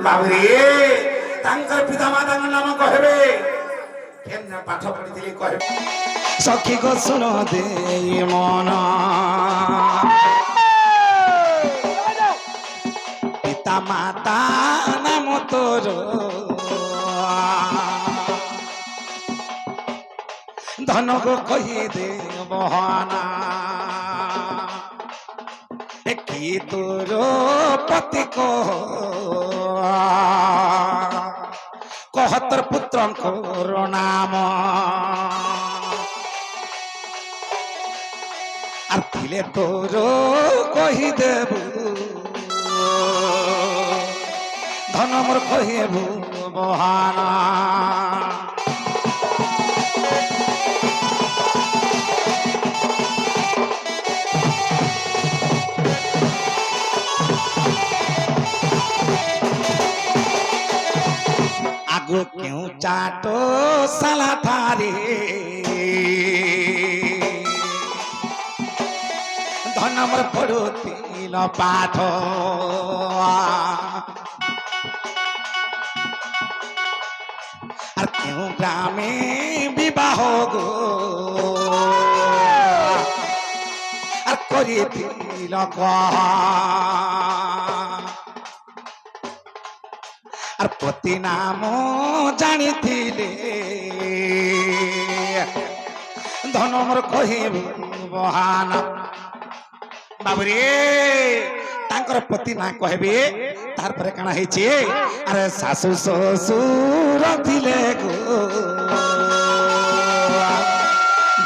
ବାବୁରେ ତାଙ୍କର ପିତା ମାତାଙ୍କ ନାମ କହିବେ କେମିତି ପାଠ ପଢିଥିଲି କହିବେ ସଖୀ ଗୋ ଶୁଣ ଦେ ମନ ପିତା ମାତା ନାମ ତୋର ଧନ ଗୋ କହି ଦେ ବହନା কি তোর পতি কহ তোর পুত্রঙ্কর নাম আর দিলে তোর কহিদেবু ধন মোর কহিবু বহানা আগো কেউ চাটো সালা থারে ধনমর পড়ুতিল পাঠ আর কেউ গ্রামে বিবাহ গো আর করিতিল আর পতি নাম জানিলে ধনমর কহিবু বহানা বাবুরে তাঙ্কর পতি না কহবে তারপরে কানা হয়েছে আরে শাশু শ্বশুর থিলে গো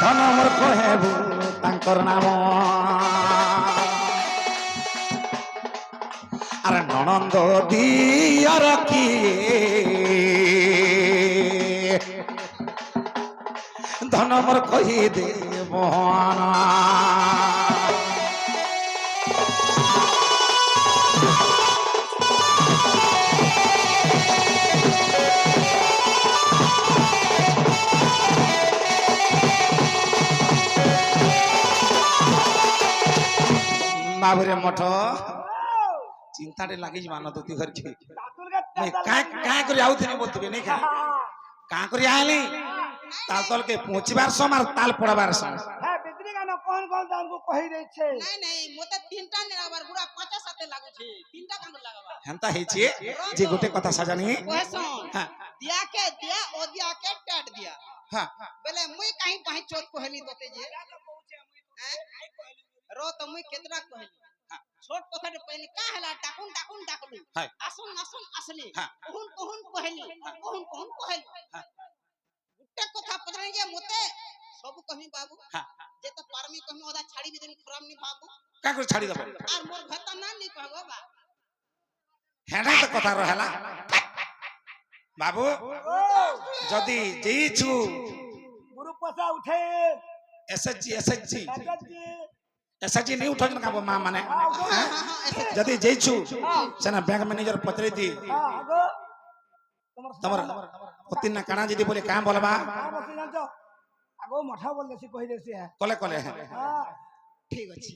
ধনমর কহেবু তাঙ্কর নাম আরে ননন্দ দিয়র কিয়ে ধনমর কহি দে বহনা বাবুরে মঠ চিন্তাটে লাগি মান তুই ঘর কি কাঁ করে আউথিনি বলতিবে নাই খা কাঁ করে আইলি তাল তল কে পৌঁছিবার সম আর তাল পড়াবার সম হ্যাঁ বিদ্রি গান কোন কোন জানকু কহি দেছে নাই নাই মতে তিনটা নেবার গুড়া পাঁচা সাথে লাগুছে তিনটা কাম লাগাবা হেনতা হইছে যে গোটে কথা সাজানি ওহেসন হ্যাঁ দিয়া কে দিয়া ও দিয়া কে টাট দিয়া হ্যাঁ বেলে মুই কাহি পাহি চোট কহেলি তোতে যে রো তো মুই কেতরা কহেলি ছোট কথাতে পহলি কা হলা ডাকুন ডাকুন ডাকলু আসুন আসুন আসলি কোহুন কোহুন কহেলি কোহুন কোহুন কহেলি গুটে কথা পছরে যে মতে সব কহি বাবু যে তো পারমি কহি ওদা ছাড়ি বিদিন খরাম নি বাবু কা করে ছাড়ি দেব আর মোর ভেতা না নি কহবো বা হেডা তো কথা রহলা বাবু যদি যেইছু গুরু পছা উঠে এসএসজি এসএসজি এসএসজি नहीं उठो ना का मां माने যদি যেইছু সেনা ব্যাংক ম্যানেজার পত্রে দি আগো তোমার পতি না কানা যদি বলে কাম বলবা বসি জানছো আগো মঠা বল দেছি কহি দেছি কলে কলে হ্যাঁ ঠিক আছে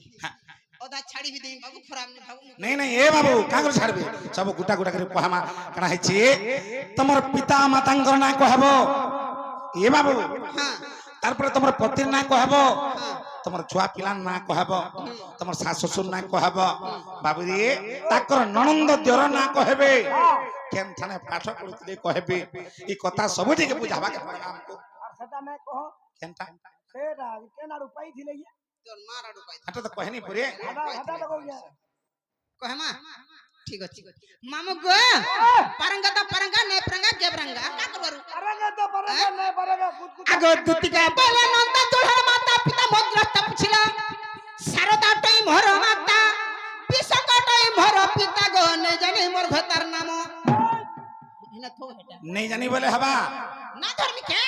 ওদা ছাড়ি বিদিন বাবু খরাম নি বাবু नहीं नहीं ए बाबू का कर छाड़बे सब गुटा गुटा करे पहामा कना हेछि तमर पिता मातांकर ना कहबो ए बाबू हां तारपर तमर पति ना कहबो तमर छुआ पिला ना कहबो तमर सास ससुर ना कहबो बाबू रे ताकर ननंद देवर ना कहबे केन थाने पाठ पढुतले कहबे ई कथा सब ठीक बुझाबा के पड़ला हमको আর সেটা নাই কহ केनटा সেটা কেনার উপায় ছিলে গিয়া তোর মার আড়ু পাই हटा तो कहनी पुरे হাদা হাদা লাগো গিয়া কহে মা ঠিক আছে মামু গো পারঙ্গা নে পারঙ্গা গেবরঙ্গা কা করবারু পারাগা না পারাগা কুত কুত আগো দুতিকা বলে নন্দ তোড়ার মাতা পিতা মদ্রস্ত পুছিলা সারদা টাই মোর মাতা বিশকা টাই মোর পিতা গো নে জানি মোর ভেতার নাম হেনা থো হেটা नहीं जानी बोले हवा না ধর্মি কে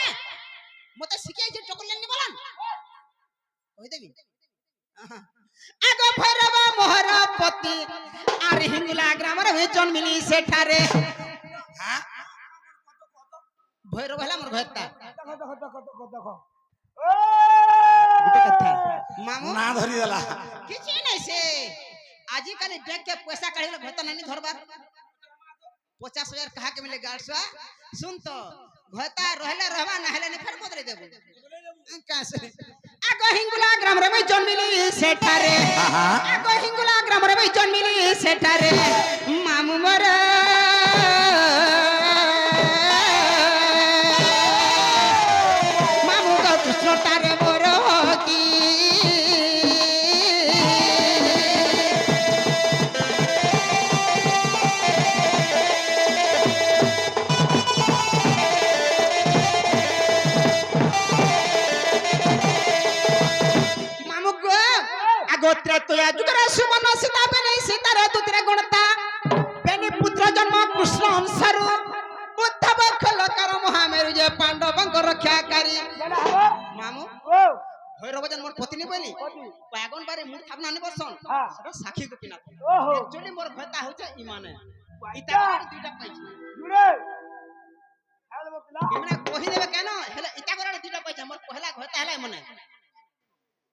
মতে শিখাই যে চকলেন নি বলান কই দেবি আগো ভৈরব মোহর পতি আর হিঙ্গুলা গ্রামর হে জন্মিলি সেঠারে हां ভৈরব হলা মোর ভেতা দেখো গুটে কথা মামু ना धरी देला কিছু নাই সে আজি কালি ব্যাংক কে পয়সা কাঢ়িলে ভেতা নাই ধরবার 50,000 कहा के मिले गार्डसा सुन तो घता रहले रहबा ना हेले फिर बदले देबो कैसे आगो हिंगुला ग्राम रे मैं जन्मिली सेठारे आगो हिंगुला ग्राम रे मैं जन्मिली सेठारे मामू मोर मामू का कृष्ण तारे मोर की गोत्र तो जुगर सुमन सीता बेने सीता रे तुतरे गुणता बेने पुत्र जन्म कृष्ण अंशरु उद्धव खलकर महामेरु जे पांडवंक रक्षाकारी मामू भैरव जन मोर पत्नी बोली पागन बारे मुठ थापना ने बसन सेटा साखी गोपीनाथ एक्चुअली मोर भता होचे इमाने इता दुटा पाइछि जुरे हेलो पिला इमने कहि देबे केन हेले इता करे दुटा पाइछि मोर पहला घता हेले मने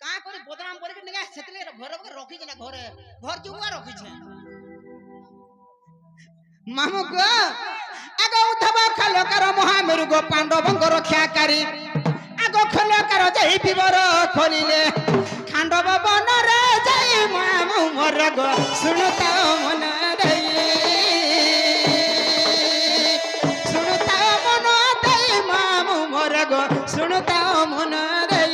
का करे बदनाम करे के निगा सेतले भैरव के रखी ना घरे घर जुआ रखी छे मामू को आगो उद्धव खलकर महामेरु गो पांडवंक रक्षाकारी आगो खलकर जई विवर खोलिले खांडव वन रे जई मामू मोर गो सुनता मन दई सुनता मन दई मामू मोर गो सुनता मन दई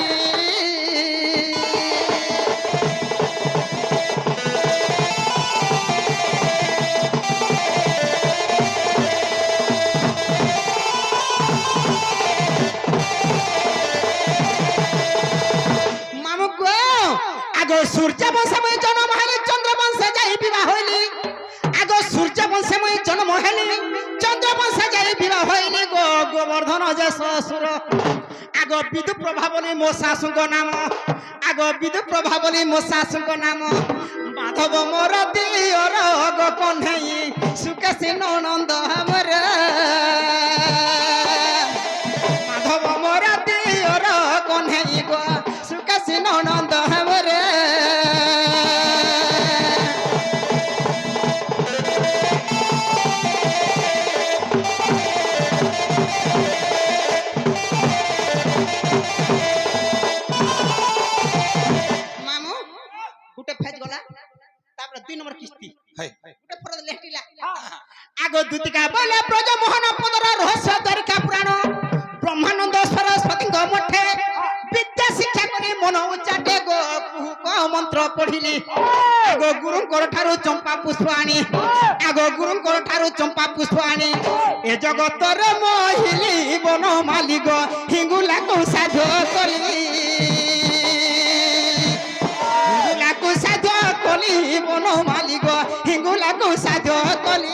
सूर्य वंश में जन्म हेली चंद्र वंश जाई विवाह होइली आगो सूर्य वंश में जन्म हेली चंद्र वंश जाई विवाह होइली गो गोवर्धन जे ससुर आगो विदु प्रभावली मो सासुक नाम आगो विदु प्रभावली मो सासुक नाम माधव मोर दियर गो कन्हई सुकेशी ननंद हमर माधव मोर दियर कन्हई गो सुकेशी ननंद हमर आगो दूतिका बोले ब्रज मोहन पदर रहस्य दरिका पुराण ब्रह्मानंद सरस्वती मठे विद्या शिक्षा करी मन उच्चाटे गो कुहुक मंत्र पढ़िली आगो गुरुंकर ठारू चंपा पुष्प आनी आगो गुरुंकर ठारू चंपा पुष्प आनी ए जगत रे मोहिली बन मालिक हिंगुला को साधो कली हिंगुला को साधो कली बन मालिक हिंगुला को साधो कली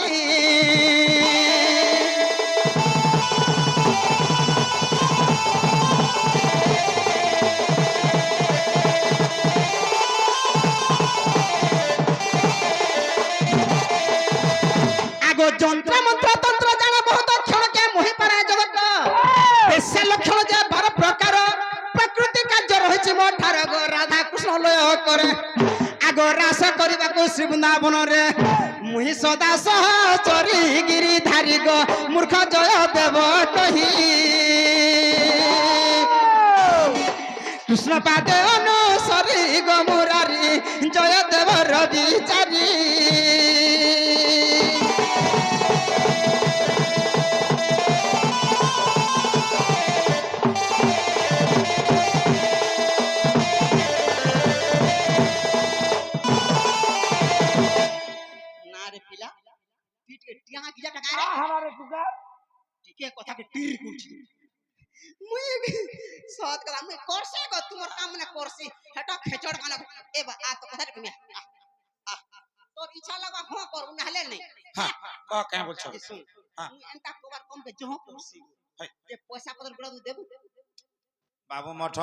जंत्र मंत्र तंत्र जान बहुत क्षण के मोहि पारे जगत बेसे लक्षण जे 12 प्रकार प्रकृति कार्य रहिछि मो ठार गो राधा कृष्ण लय करे आगो रास करबा को श्री वृंदावन रे मुहि सदा सहचरी गिरिधारी गो मूर्ख जय देव कहि कृष्ण पादे अनुसरी गो मुरारी जय देव रविचारी কথা কে তীর করছি মুই সত কলা মুই করছে গো তোমার কাম না করছি হেটা খেচড় কানা এবা আ তো কথা তুমি তোর ইচ্ছা লাগা হ কর না হলে নাই হ্যাঁ ক কে বলছো শুন মুই এন্টা কবার কম কে জহ করছি এ পয়সা পদর গুলো দেবু বাবু মঠ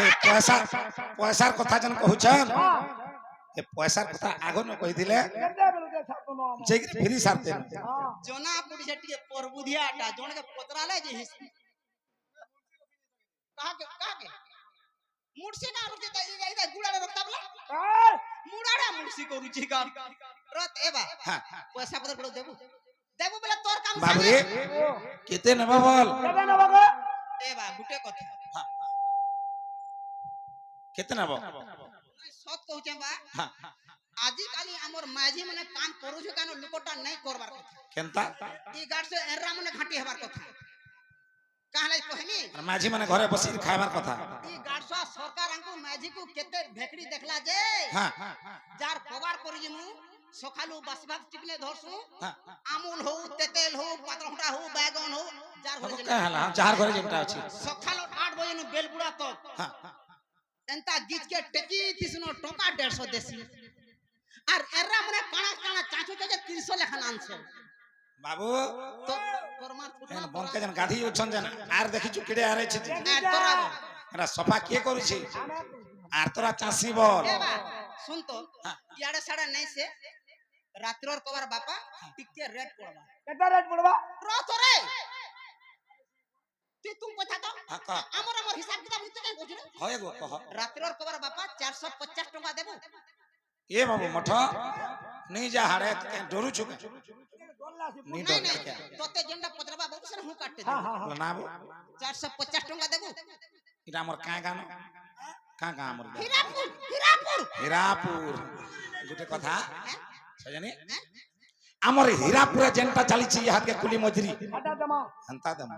এই পয়সার কথা যেন কহুছন ए पैसा কথা आगो न कहि दिले जे कि फ्री सारते जोना पुडी जटिए परबुधियाटा जोन के पतराले जे कहा के ମୁଡସି ନା ରୁଚି ଯାଇ ଗୁଡାରେ ରଖତା ବଲା ଏ, ମୁଡାଡା ମୁଡସି କରୁଛି କାମ ରତ ଏବା ପଇସା ପତ୍ର ପଡ ଦେବୁ ଦେବୁ ବେଲେ ତୋର କାମ ବାବୁରେ ଓ, কেতে নেব বল কেবে নেব গো? এবা গুটে কথা কেতে নেব সত কହୁছে বা আজি কালি আমর মাঝি মানে কাম করুছে কানো লোকটা নাই করবার কথা কেনতা ই গাড়ছে এরা মানে ঘাটি হবার কথা কাহলে কহনি আর মাঝি মানে ঘরে বসি খাইবার কথা ই গাড়ছা সরকার আঙ্কু মাঝি কু কেতে ভেকড়ি দেখলা যে হ্যাঁ যার কবার করি জিমু সকালু বাসবাস টিপলে ধরছু হ্যাঁ আমুল হউ তেতেল হউ পাতরঘটা হউ বাইগন হউ যার ঘরে কে হলা যার ঘরে যেটা আছে সকাল 8 বজে বেলপুরা তক হ্যাঁ এন্তা গিজ কে টেকি তিসনো টকা 150 দেছি আর এরা মানে কানা কানা চাচু চাচা 300 লেখা আনছে বাবু তো পরমার ফুটনা বনকে যেন গাধি উঠছন যেন আর দেখিছু কিড়ে আরেছে তোরা এটা সফা কে করেছে আর তোরা চাষি বল এবা শুন তো ইয়াড়ে সাড়ে নাই সে রাত্রর কবার বাপা টিকে রেট পড়বা কেতে রেট পড়বা? রতরে তুই তুম কথা তো হ্যাঁ কা আমার হিসাব কিতাব হইতে কাই বুঝরে হয় গো কহ রাত্রর কবার বাপা 450 টাকা দেব এ বাবু মঠ নেই যা হাড়ে ডরু চুকে গল্লা সে নি নাই ডর নাই কে তোতে যেনটা পচরাবা বলছ না হু কাটতে হ্যাঁ দেব হ্যাঁ হ্যাঁ না বাবু 450 টাকা দেব এটা আমার কাঁ গান কাঁ গাঁ আমার হীরাপুর হীরাপুর হীরাপুর গোটে কথা হ্যাঁ? সজানি আমার হীরাপুরে যেনটা চালিছি ইহাকে কুলি মজুরি হাটা জমা হন্তা দম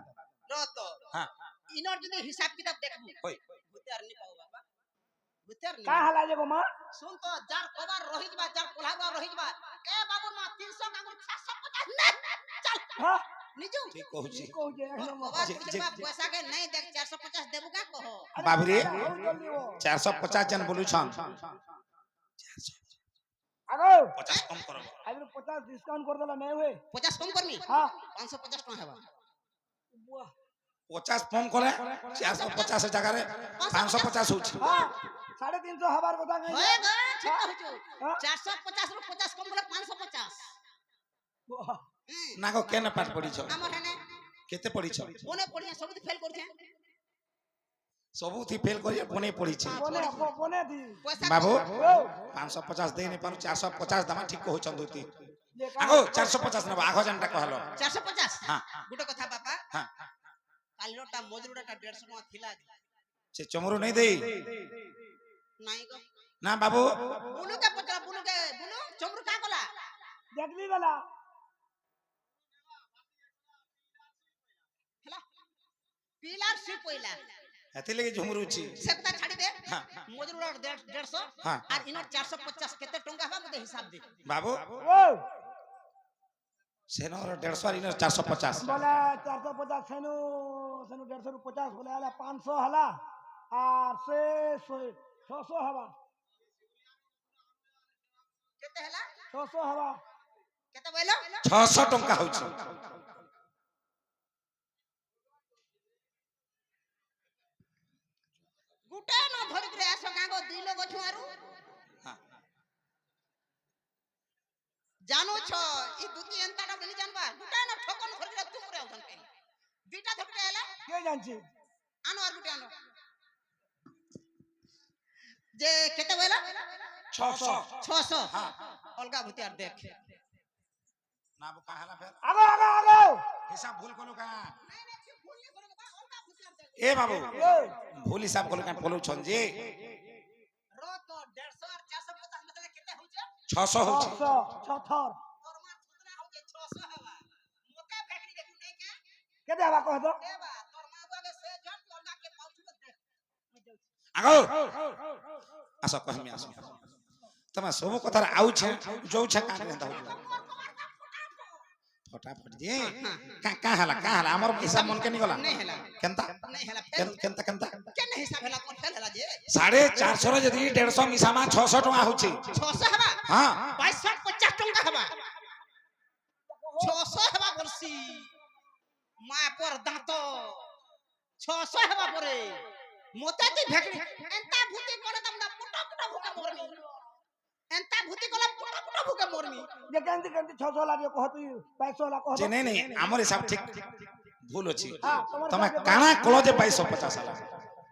রত হ্যাঁ ইনর যদি হিসাব কিতাব দেখবি হই বুতার নি পাও বাবা বুতার নি কা হালা যে গো মা? শুন তো যার কবার রহি যবা যার কোলাবা রহি যবা এ বাবু মা 300 কাঙ্গুর 750 না চল হ্যাঁ নিজু ঠিক কହୁছি কହୁছে একদম কবার যে- পুছবা পয়সা কে নাই দেখ 450 দেবু কা কহ বাবুরে হউ জলদি ও 450 জন বলুছন আগো 50 কম করব আইবো 50 ডিসকাউন্ট করে দেলা নাই হই 50 কম করমি হ্যাঁ 550 টাকা হেবা বাহ 50 কম করে 450 এর জায়গায় 550 হচ্ছে হ্যাঁ 350 হবার কথা কই হয়ে গো ঠিক হইছো হ্যাঁ। 450 রু 50 কম বলে 550 বাহ, না গো কেন পাঠ পড়িছ আমার হেনে কেতে পড়িছ কোনে পড়িয়া সবুতি ফেল করছে সবুথি ফেল করিয়া বনে পড়িছে বনে দি পয়সা বাবু ও 550 দেই নি পারু 450 দাম ঠিক কହୁছন দুতি যে আগো 450 নেব আগো জানটা কহলো 450 হ্যাঁ গুটো কথা বাপা হ্যাঁ কালিরটা মজুরটা 150 টাকা থিলা সে চমরু নেই দেই নাই গো না বাবু বুনুকে পচরা বুনুকে বুনু চমরু কা গলা দেখলি বেলা হেলা পিলার সি পইলা এতে লাগি ঝুমরুছি সেটা ছাড়ি দে হ্যাঁ মজুরর 150 হ্যাঁ। আর ইনর 450 কেতে টাকা হবা মতে হিসাব দে বাবু ও সেনর 150 আর ইনর 450 বলে 450 সেনু সেনু 150 রু 50 বলে আলা 500 হলা আর সে 600 হবা কেতে হেলা 600 হবা কেতে বইলো 600 টঙ্কা হচ্ছে গুটে ন ধরি করে আসো গাগো দুই লোক অছু আরু হ্যাঁ জানো ছ ই দুটি এন্তাটা বলি জানবা গুটে ন ঠকন ধরি করে তুম করে আউছন কেন দুইটা ধরি করে এলা কে জানছি আনো আর গুটে আনো যে কেতে বইলো 600 600 হ্যাঁ অলগা ভূতি আর দেখ না বু কাহালা ফের আগো আগো আগো হিসাব ভুল করলো কা নাই নাই কি ভুল নি করো বা অলগা ভূতি আর দেখ এ বাবু এ ভুল হিসাব করলো কা পলুছন যে রো তো 150 আর 450 মতলে কেতে হউছে 600 হচ্ছে 600 ছথর ফরমা ছতনা হউছে 600 হবা মোটা ফ্যাক্টরি দেখু নাই কে কেতে হবা কহ তো দেবা তোর মা বাগে সে জন অলগা কে পাউছু দেখ আগো আসো কহমি আসো তোমা সব কথা আউছে যৌছে কা কেনতা হচ্ছে फटाफट जे का हला हमर हिसाब मन के निगला नहीं हेला केनता नहीं हेला फेल केनता केनता केन हिसाब हेला कोन फेल हेला जे 450 रे जदी 150 मिसामा 600 टका होछि 600 हबा हां 250 टका हबा 600 हबा बोलसी मा पर दांत 600 हबा परे मोते ती भेकड़ी एंता भूति करे तमदा पुटा पुटा भूका मोरमी एंता भूति कला पुटा पुटा भूका मोरमी যে কেনতি কেনতি 600 লাগে কহ তুই 500 লা কহ जे नहीं नहीं हमर हिसाब ठीक भूल होछि हां তোমার तमे काना कलो जे 250 हला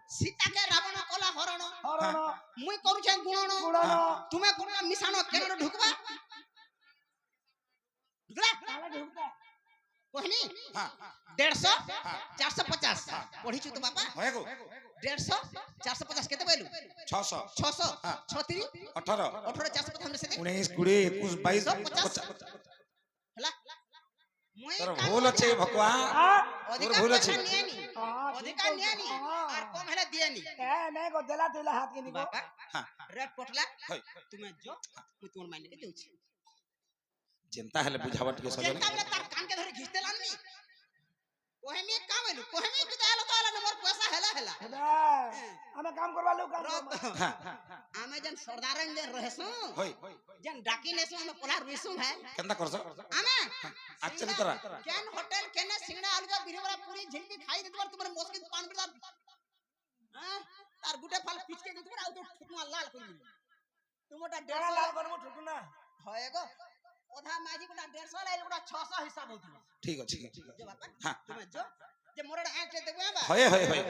সীতাকে রাবণ কলা হরণ হরণ মুই করুছে গুণন গুণন তুমি কোন মিশানো কেন ঢুকবা ঢুকলা তাহলে ঢুকতে কহনি হ্যাঁ 150 450 পড়িছু তো বাবা হয়ে গো 150 450 কেতে বইলু 600 600 হ্যাঁ। 36 18 18 450 মিশে দে 19 20 21 22 হলা মুই তোর ভুল আছে ভগবান অধিকার ভুল আছে। নিয়েনি অধিকার নিয়েনি আর কম হেলে দিয়েনি এ নাই গো দেলা তুইলা হাত কে নিব বাবা হ্যাঁ রেট পটলা হয়। তুমি যো মুই তোমার মাইনে দেউছি চিন্তা হেলে বুঝাবা টিকে সজনে যেটা আমরা তার কানকে ধরে ঘিচতে লাননি কোহেমি কামেলু কোহেমি কি দালো তো আলা মোর পয়সা হেলা হেলা হেবা আমি কাম করবা লোক কাম রত হ্যাঁ আমি যেন সর্দারন যেন রহেসু হই যেন ডাকি নেসু আমি পলা রইসু ভাই কেনতা করছ আমি আচ্ছা তোরা কেন হোটেল কেন সিংড়া আলুজা বিরিবরা পুরি ঝিলপি খাই দিতবার তোমার মুশকিল পান বিদা হ্যাঁ তার গুটে ফাল পিচকে দিতবার আউ তো ঠুকমা লাল করি তুমটা টাকা 150 লাল করব ঠুকু না হয় গো ওধা মাঝি গুটা 150 লাইল গুটা 600 হিসাব হইছিল ঠিক আছে যে বাপা হ্যাঁ তুমি যো যে মোর আঁকে দেবো বা হয়ে হয়ে হয়ে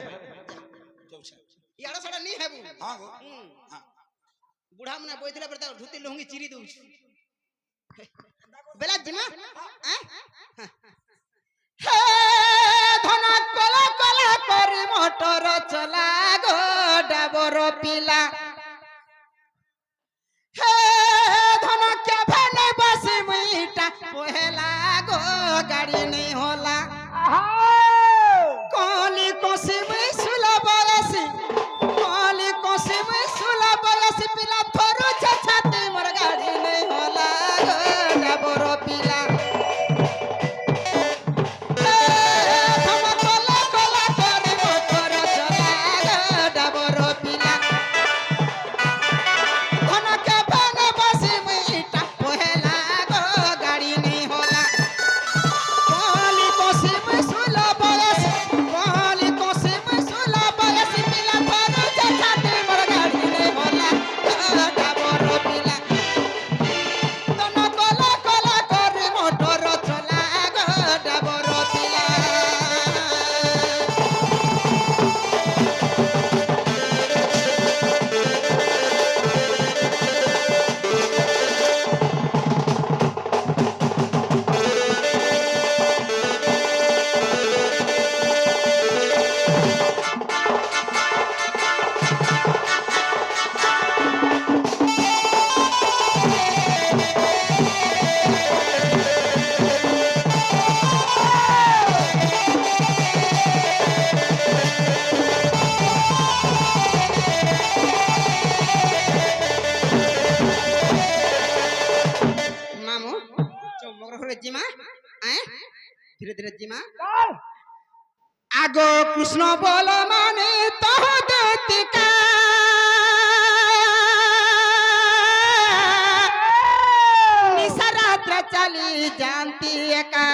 যাউছে ইয়াড়া সাড়া নি হেবু হ্যাঁ গো হুম হ্যাঁ বুড়া মনে বইতলে বেটা ধুতি লুঙ্গি চিরি দউছি বেলা জিমা হ্যাঁ হে ধন কলা কলা করি মোটর চলা গো ডাবর পিলা হে ধন কে ভেনে বসি মুইটা পহেলা গো গাড়ি নেই होला কলি কসি মুই সুলা বয়সি কলি কসি মুই সুলা বয়সি পিলা ধরু ছাতি মোর গাড়ি নেই होला গো ডাবর পিলা জিমা ধীরে ধীরে জিমা চল আগো কৃষ্ণ বল মানে তহ দেতিকা নিশারাত্র চলি জানতি একা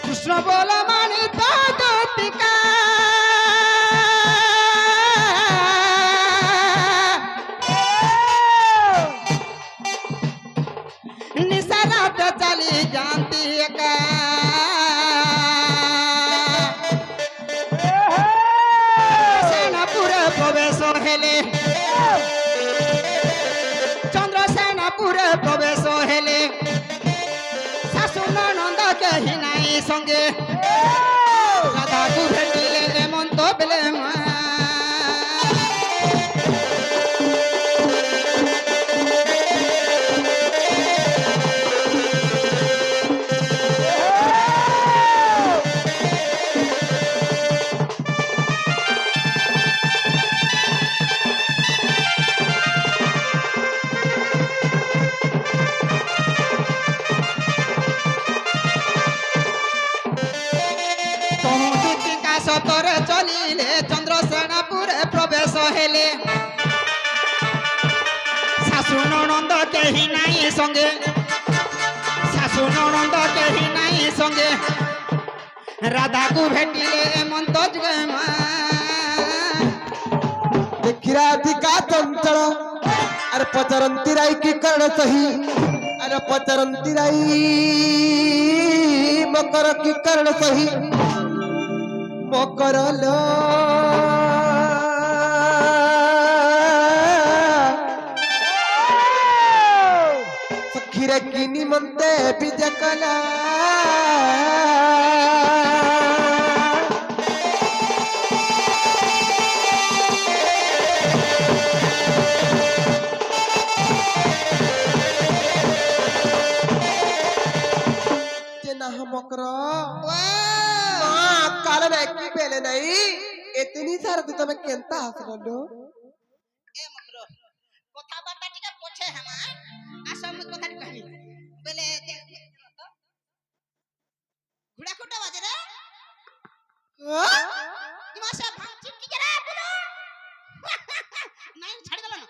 কৃষ্ণ বল মানে তহ দেতিকা निसरात चली जानती का सेनापुर प्रवेश हेले चंद्रसेनापुर प्रवेश हेले शाशु ननंद कही नाई संगे राधा को भेटिले हेमंत बेले सतरे चलिले चंद्रसेनापुर प्रवेश हेले शाशु ननंद केही नाई संगे शाशु ननंद केही नाई संगे राधा को भेटिले हेमंत जुगमा देखिराधिका चंचल अरे पचरंती राई की कर्ण सही अरे पचरंती राई मकर की कर्ण सही मकर लो सखीरे की निमंते विजय कला कारण की पहले नहीं इतनी सारा तो मैं केंता हासिल लो ए मकरो কথা বার্তা টিকে পছে হামা আসম কথা কইনি বলে ঘুড়া কোটা বাজে রে ইমাশা ভাঙছি কি রে বলো নাই ছাড়ি দিল না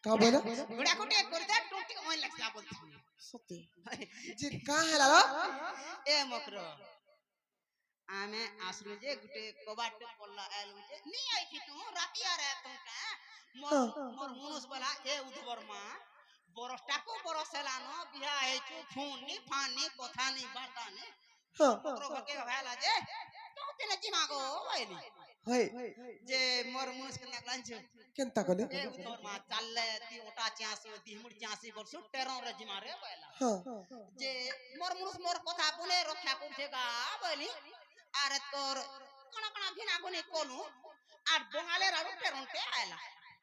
का बोला ঘুড়া কোটে করে দে টোটি অন লাগছে বলছি सत्य जी का है लालो ए मकरो आमे आसलु जे गुटे कबाट पल्ला आलु जे नी आई थी तू राती आ रे तू का मोर मुनुस बला ए उधबरमा बरसटा को बरसेलानो बिहा हेचु फोनी फानी कथा नी बाता नी हां मकरो के भाला जे तो तेने जिमागो वाइली होय जे मोर मुनुस के नागलांछ केंता कोले ए उधबरमा चालले ती ओटा 86 दिहमुड़ 86 वर्ष टेरो रे जिमारे वाला हां जे मोर मुनुस मोर कथा बने रक्षा करछेगा बली आरे तोर कोना कोना भिना गुनी कोलु আর বঙ্গালের আর টেরনতে আইলা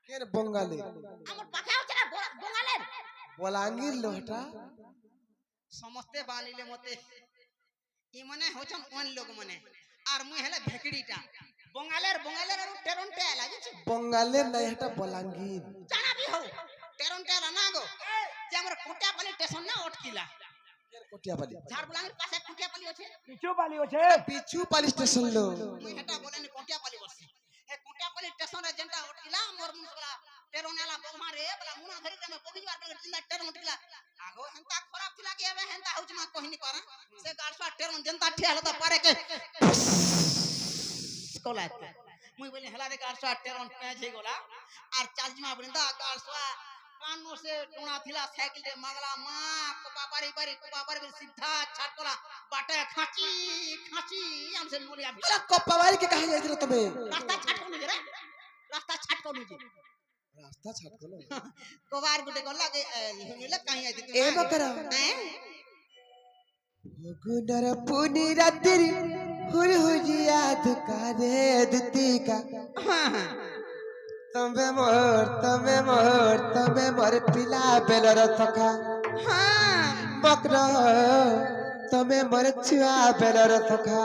केन बंगाली আমার পাখা হচ্ছে না বঙ্গালের বলাঙ্গীর লোহটা সমস্তে বানিলে মতে ই মনে হচ্ছন অন লোক মনে আর মুই হেলে ভেকড়িটা বঙ্গালের আর টেরনতে আইলা বুঝছ বঙ্গালের নাই এটা বলাঙ্গীর জানাবি হও টেরনতে আইলা না গো যে আমার কোটিয়াপালি স্টেশন না অটকিলা केन कोटियापाली ঝাড়বলাঙ্গের পাশে কোটিয়াপালি আছে পিছু পালি আছে পিছু পালি স্টেশন লো মুই হেটা বলেনি কোটিয়াপালি বসছি এ কোটিয়াপালি স্টেশন রে যেটা অটকিলা মোর মুনসলা টেরনেলা বমারে বলা মুনা ধরি রে বগিবার করে জিন্দা টেরন উঠলা আগো হেনতা খরাব থিলা কি হবে হেনতা হউছ মা কহিনি করা সে গাড়সা টেরন যেনতা ঠিয়া হলতা পারে কে কোলাতে মুই বলি হেলা রে গাড়সা টেরন পেজ হই গলা আর চালজিমা বলিন্দা গাড়সা कानो से टोना थिला साइकिल रे मंगला मां को बाबारी सीधा छाटला बाटे खाची हमसे बोलिया अरे कप्पावारी के कहा जाई तबे रास्ता छाट कोनी रे रास्ता छाट कोनी जे रास्ता छाट कोलो कोबार गुटे गल्ला के हिमिले कहीं आई ए बकरा हैं गुनर पुनी रात्रि हुर हुजिया दुकारे दुती का तमे मोर पिला बेलर सखा हां बकरा तमे मोर छुआ बेलर सखा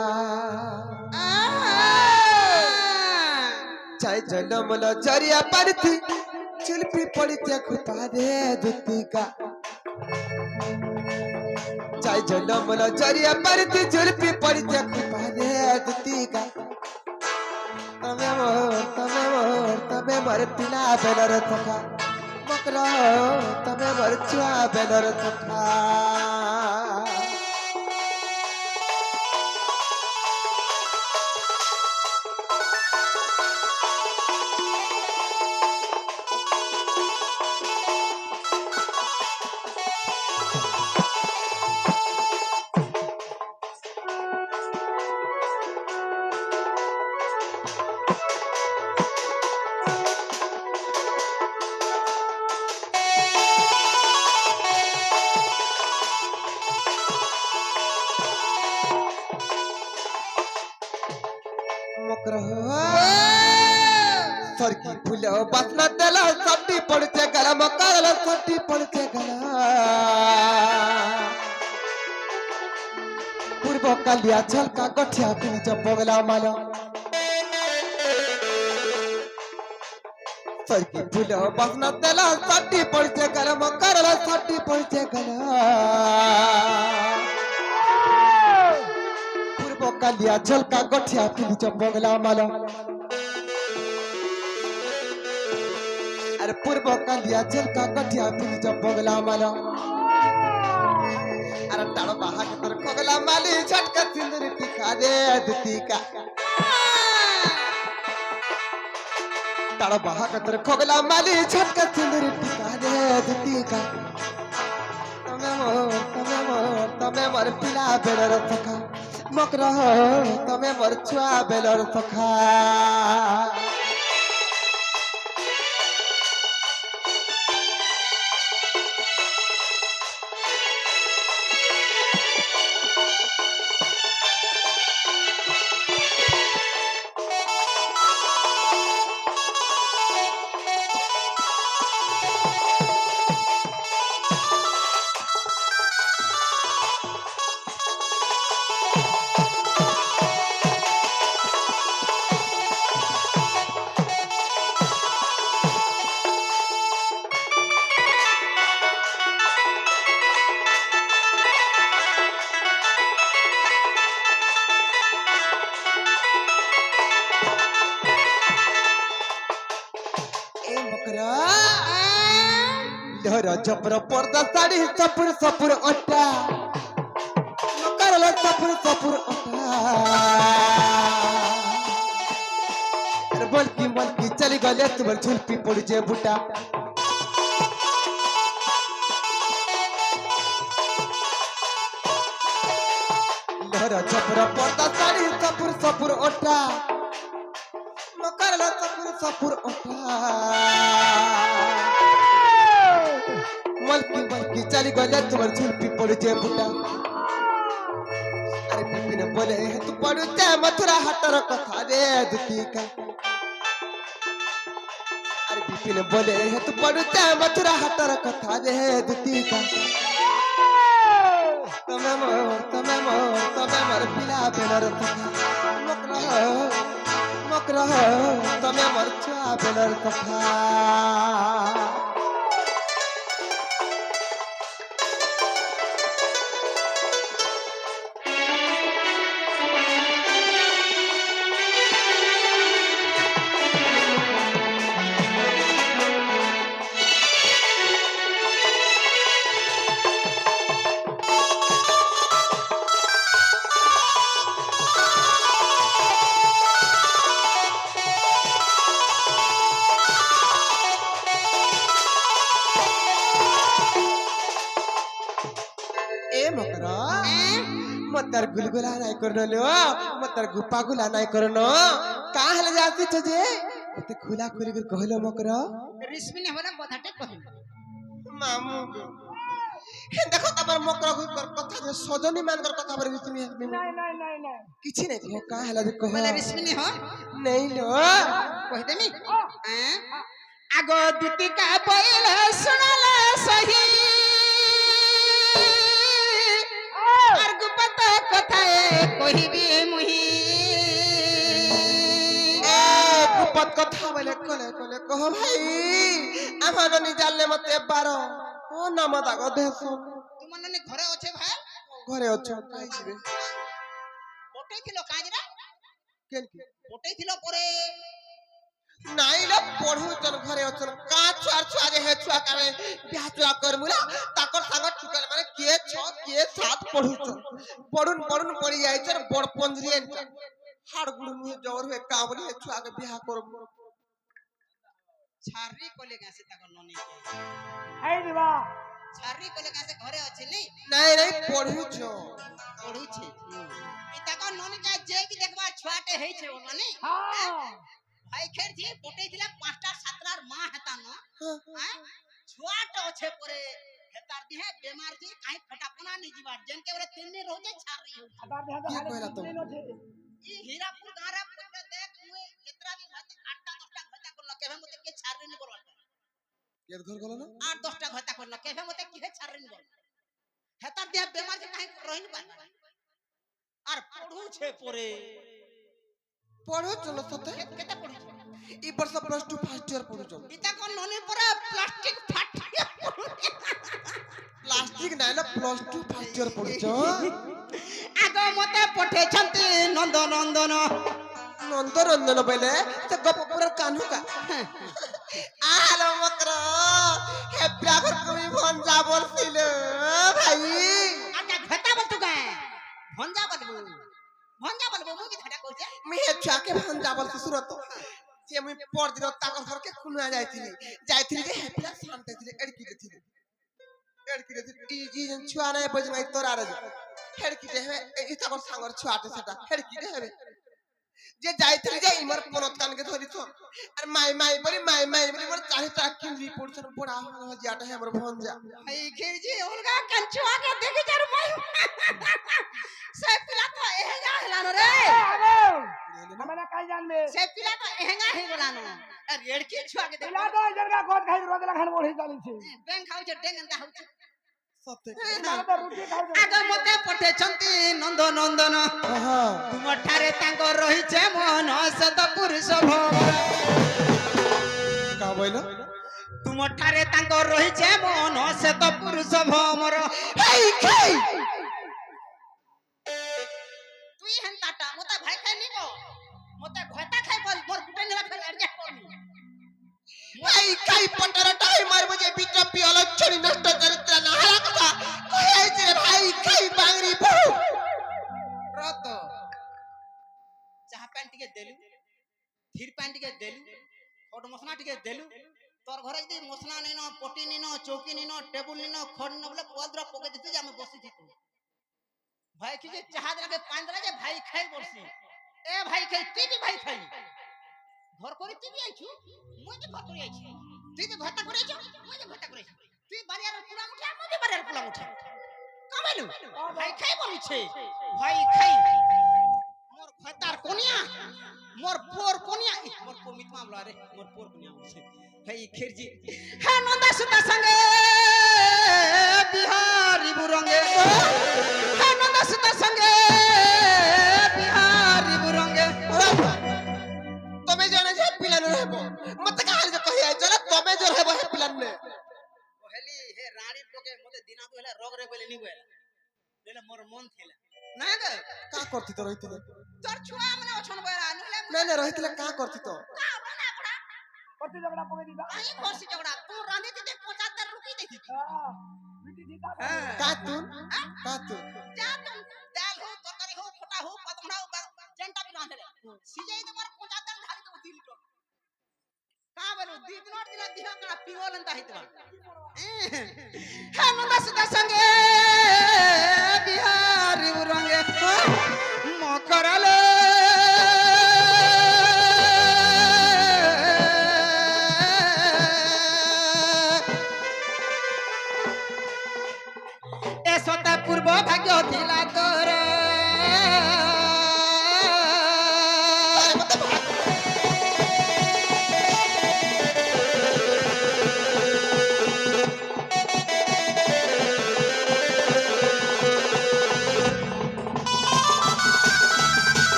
चाय जनम ल जरिया परथी चुलपी पड़ी ते खुपा दे दुती का चाय जनम ल जरिया परथी चुलपी पड़ी ते खुपा दे दुती का तमे मोर पिला बेलर सखा बकरा तमे मोर छुआ बेलर सखा सरकी फूल बसना देला सट्टी पड़ते गला मकर सट्टी पड़ते गला पूर्व कालिया झलका गठिया पिनी जब बगला माला सरकी फूल बसना देला सट्टी पड़ते गला मकर सट्टी पड़ते गला पूर्व कालिया झलका गठिया पिनी जब बगला माला अरे पूर्व कालिया झलका गठिया पिनी जब बगला माला अरे टाड़ो बाहा के तर खोगला माली झटका सिंदूर टिका दे दुती का टाड़ो बाहा के तर खोगला माली झटका सिंदूर टिका दे दुती का ତମେ ମୋର ପିଲା ବେଳର ସଖା ମକର ତମେ ମୋର ଛୁଆ ବେଳର ସଖା जबर पर्दा साड़ी सपुर सपुर ओटा करला सपुर सपुर ओटा बल्कि चली गले तुम झुलपी पड़ जे बुटा जबर पर्दा साड़ी सपुर सपुर ओटा करला सपुर सपुर ओटा मलकी चली गले तुम्हार झुलपी पड़ जे बुटा अरे बिपिन बोले तू पड़ुते मथुरा हाटर कथा रे दुखी का अरे बिपिन बोले तू पड़ुते मथुरा हाटर कथा रे दुखी का तमे मोर पिला बेलर सखा मकरा तमे मोर छुआ बेलर सखा मतर गुलगुला नाही करनो मतर गुप्पा गुला नाही करनो का हले जाती तुझे ते खुला खुली कर कहलो मकर रिश्मी ने होला कथाटे कहलो मामू हे देखो तबर मकर गुल कर कथा जे सजनी मान कर कथा पर रिश्मी नहीं किछि नहीं थियो का हले जे कह बोले रिश्मी ने हो नहीं लो कह देमी आगो दीपिका पहिले सुनला सही कहिबी मुही गुपत कथा बोले कोले कह भाई आमान नि जाले मते 12 ओ नाम दाग देसो तुम ने घरे अछे भाई घरे अछो काई जिवे बोटे थिलो काजरा केन की बोटे थिलो परे नाई ल पढु जन घरे अछन का छुआ जे हे छुआ काले बियाह छुआ कर मुला ताकर संग टुकल माने के छ के साथ पढु छ पढुन पड़ी जाय छ बड़ पंजरियन हाड़ गुड़ मुहे जोर हुए काबली हे छुआ के बियाह कर छारी कोले गासे ताकर ननी के आई दिवा छारी कोले गासे घरे अछि नहीं पढु छ पढु छी ई ताकर ननी का जे भी देखबा छुआटे हे छै माने हां भाई खेर जी बोटे दिला 5टा 7टार मां हेता न हैं छुआट अछे परे हेतार दिहे बेमार जी काई फटापना नि जीवा जन के ओरे 3 दिन रोजे छारी हो आधार देहा क्या कहला तुम? ई हीरापुर गारा पट्टा देख मुए केतरा भी भात 8टा 10टा घटा करल केभे मते के छारी नि करवाटा के घर गलो ना 8 10टा घटा करल केभे मते के छारी नि कर हेतार दिहे बेमार जी काई रहिन बा आर पढु छे परे पढो चलो सते केते पढु छे ई वर्ष प्लस 2 फर्स्ट ईयर पढु चलो इता को ननी परा प्लास्टिक फाट प्लास्टिक नाही ना प्लस 2 फर्स्ट ईयर पढु छ आगो मते पठे छंती नंदन नंदन पहले से गप पूरा कान्हू का आलो मकर हे प्यागर कमी फोन जा बोलसिल भाई आजा घटा बल तू गए भंजा बलबो मु भी घटा कहू छे मी हे छाके फोन जा बोल सुरत जे मी पर दिन ताकर घर के खुना जायथिली जे हेपिला शांत थिले एडकी रे যেন ছুয়া নাই বুঝ নাই তোর আর হেড়কিটে হবে এই তাকর সাঙ্গর ছুয়াটে সেটা হেড়কিটে হবে যে যাইଥିଲି যে ইমর পনত কানকে ধরিছ আর মাই বলি মোর চারিটা কিনলি পড়ছন পড়া হল যাটা হে মোর ভঞ্জা এই খেজি অলগা কাঞ্চুয়াকে দেখি যার ভাই সে পিলা তো এহেঙ্গা হেলানো রে আমরা কাই জানবে সে পিলা তো এহেঙ্গা হে গলানো আর রেড়কি ছুয়াকে দেখ পিলা তো এজনকা গোদ খাই রোদলা খান বড়ি চালিছে ব্যাং খাউছে ডেঙ্গা হউছে সত্যি মানে তো রুটি খাই আগ মতে পঠেছন্তি নন্দ নন্দন তুমଠାରେ ତାଙ୍କ ରହିছে ମନ ଶତ ପୁରୁଷ ଭୋର কা বইল ତୁମଠାରେ ତାଙ୍କ ରହିছে ମନ ଶତ ପୁରୁଷ ଭୋମର হেই খাই তুই হেনতাটা মতে ভাই খাই নিব মতে ভয়তা খাই বল মোর গুটে নিলা ফের এডজাস্ট করনি হেই খাই পটরটাই মারব যে বিটপি অলক্ষণী নষ্ট চরিত্র না হারা কথা কইছে ভাই খাই বাংরি বহু রত চাহা প্যান্ট টিকে দেলু ধীর প্যান্ট টিকে দেলু খড মশলা টিকে দেলু তোর ঘরে যদি মশলা নিন পটি নিন চৌকি নিন টেবুল নিন খড নিন বলে পদ্র পকে দিতে যে আমি বসিছি তু ভাই কি যে চাহা দেলাকে পান দেলা যে ভাই খাই বসি এ ভাই খাই তুই কি ভাই খাই ঘর করে তুই বি আইছু মুই যে ঘর করে আইছি তুই যে ঘরটা করে আইছু মুই যে ঘরটা করে আইছি তুই বাড়িয়ার পুলা মুঠা মুই যে বাড়িয়ার পুলা মুঠা কামাইলু ভাই খাই বলিছে ভাই খাই মোর খতার কোনিয়া মোর পোর কোনিয়া মোর পমিত মামলা রে মোর পোর কোনিয়া বলছে হেই খেরজি হে নন্দা সুতা সঙ্গে বিহারি বুরঙ্গে হে নন্দা সুতা সঙ্গে বিহারি বুরঙ্গে তুমি জানে যে পিলান রহব মতে কাহার যে কহি আইছ না তুমি যে রহব হে পিলান নে হেলি হে রানী লোকে মতে দিনা তো হেলা রগ রে বলে নিবেলা দেলে মোর মন থিলা না গে কা করতি তো রহিতলে তোর ছুয়া মানে অছন বলা নলে না না রহিতলে কা করতি তো কা বনা পড়া কতি ঝগড়া পকে দিবা আই বসি ঝগড়া তু রাঁধি দিতে 75 রুপি দেখি বিটি দিতা কা তুন যা তুম ডাল হো তরকারি হো খটা হো পাতমড়া হো যেনটা বি রাঁধে সিজাই দে মোর 75 ঢালি দেব 2 লিটার কা বলু 2 দিন দিলা দিহ কড়া পিগোলন তাহিতবা হে নন্দা সুতা সঙ্গে বিহারি রঙ্গে মকরালে এসতা পূর্ব ভাগ্য থিলা তোর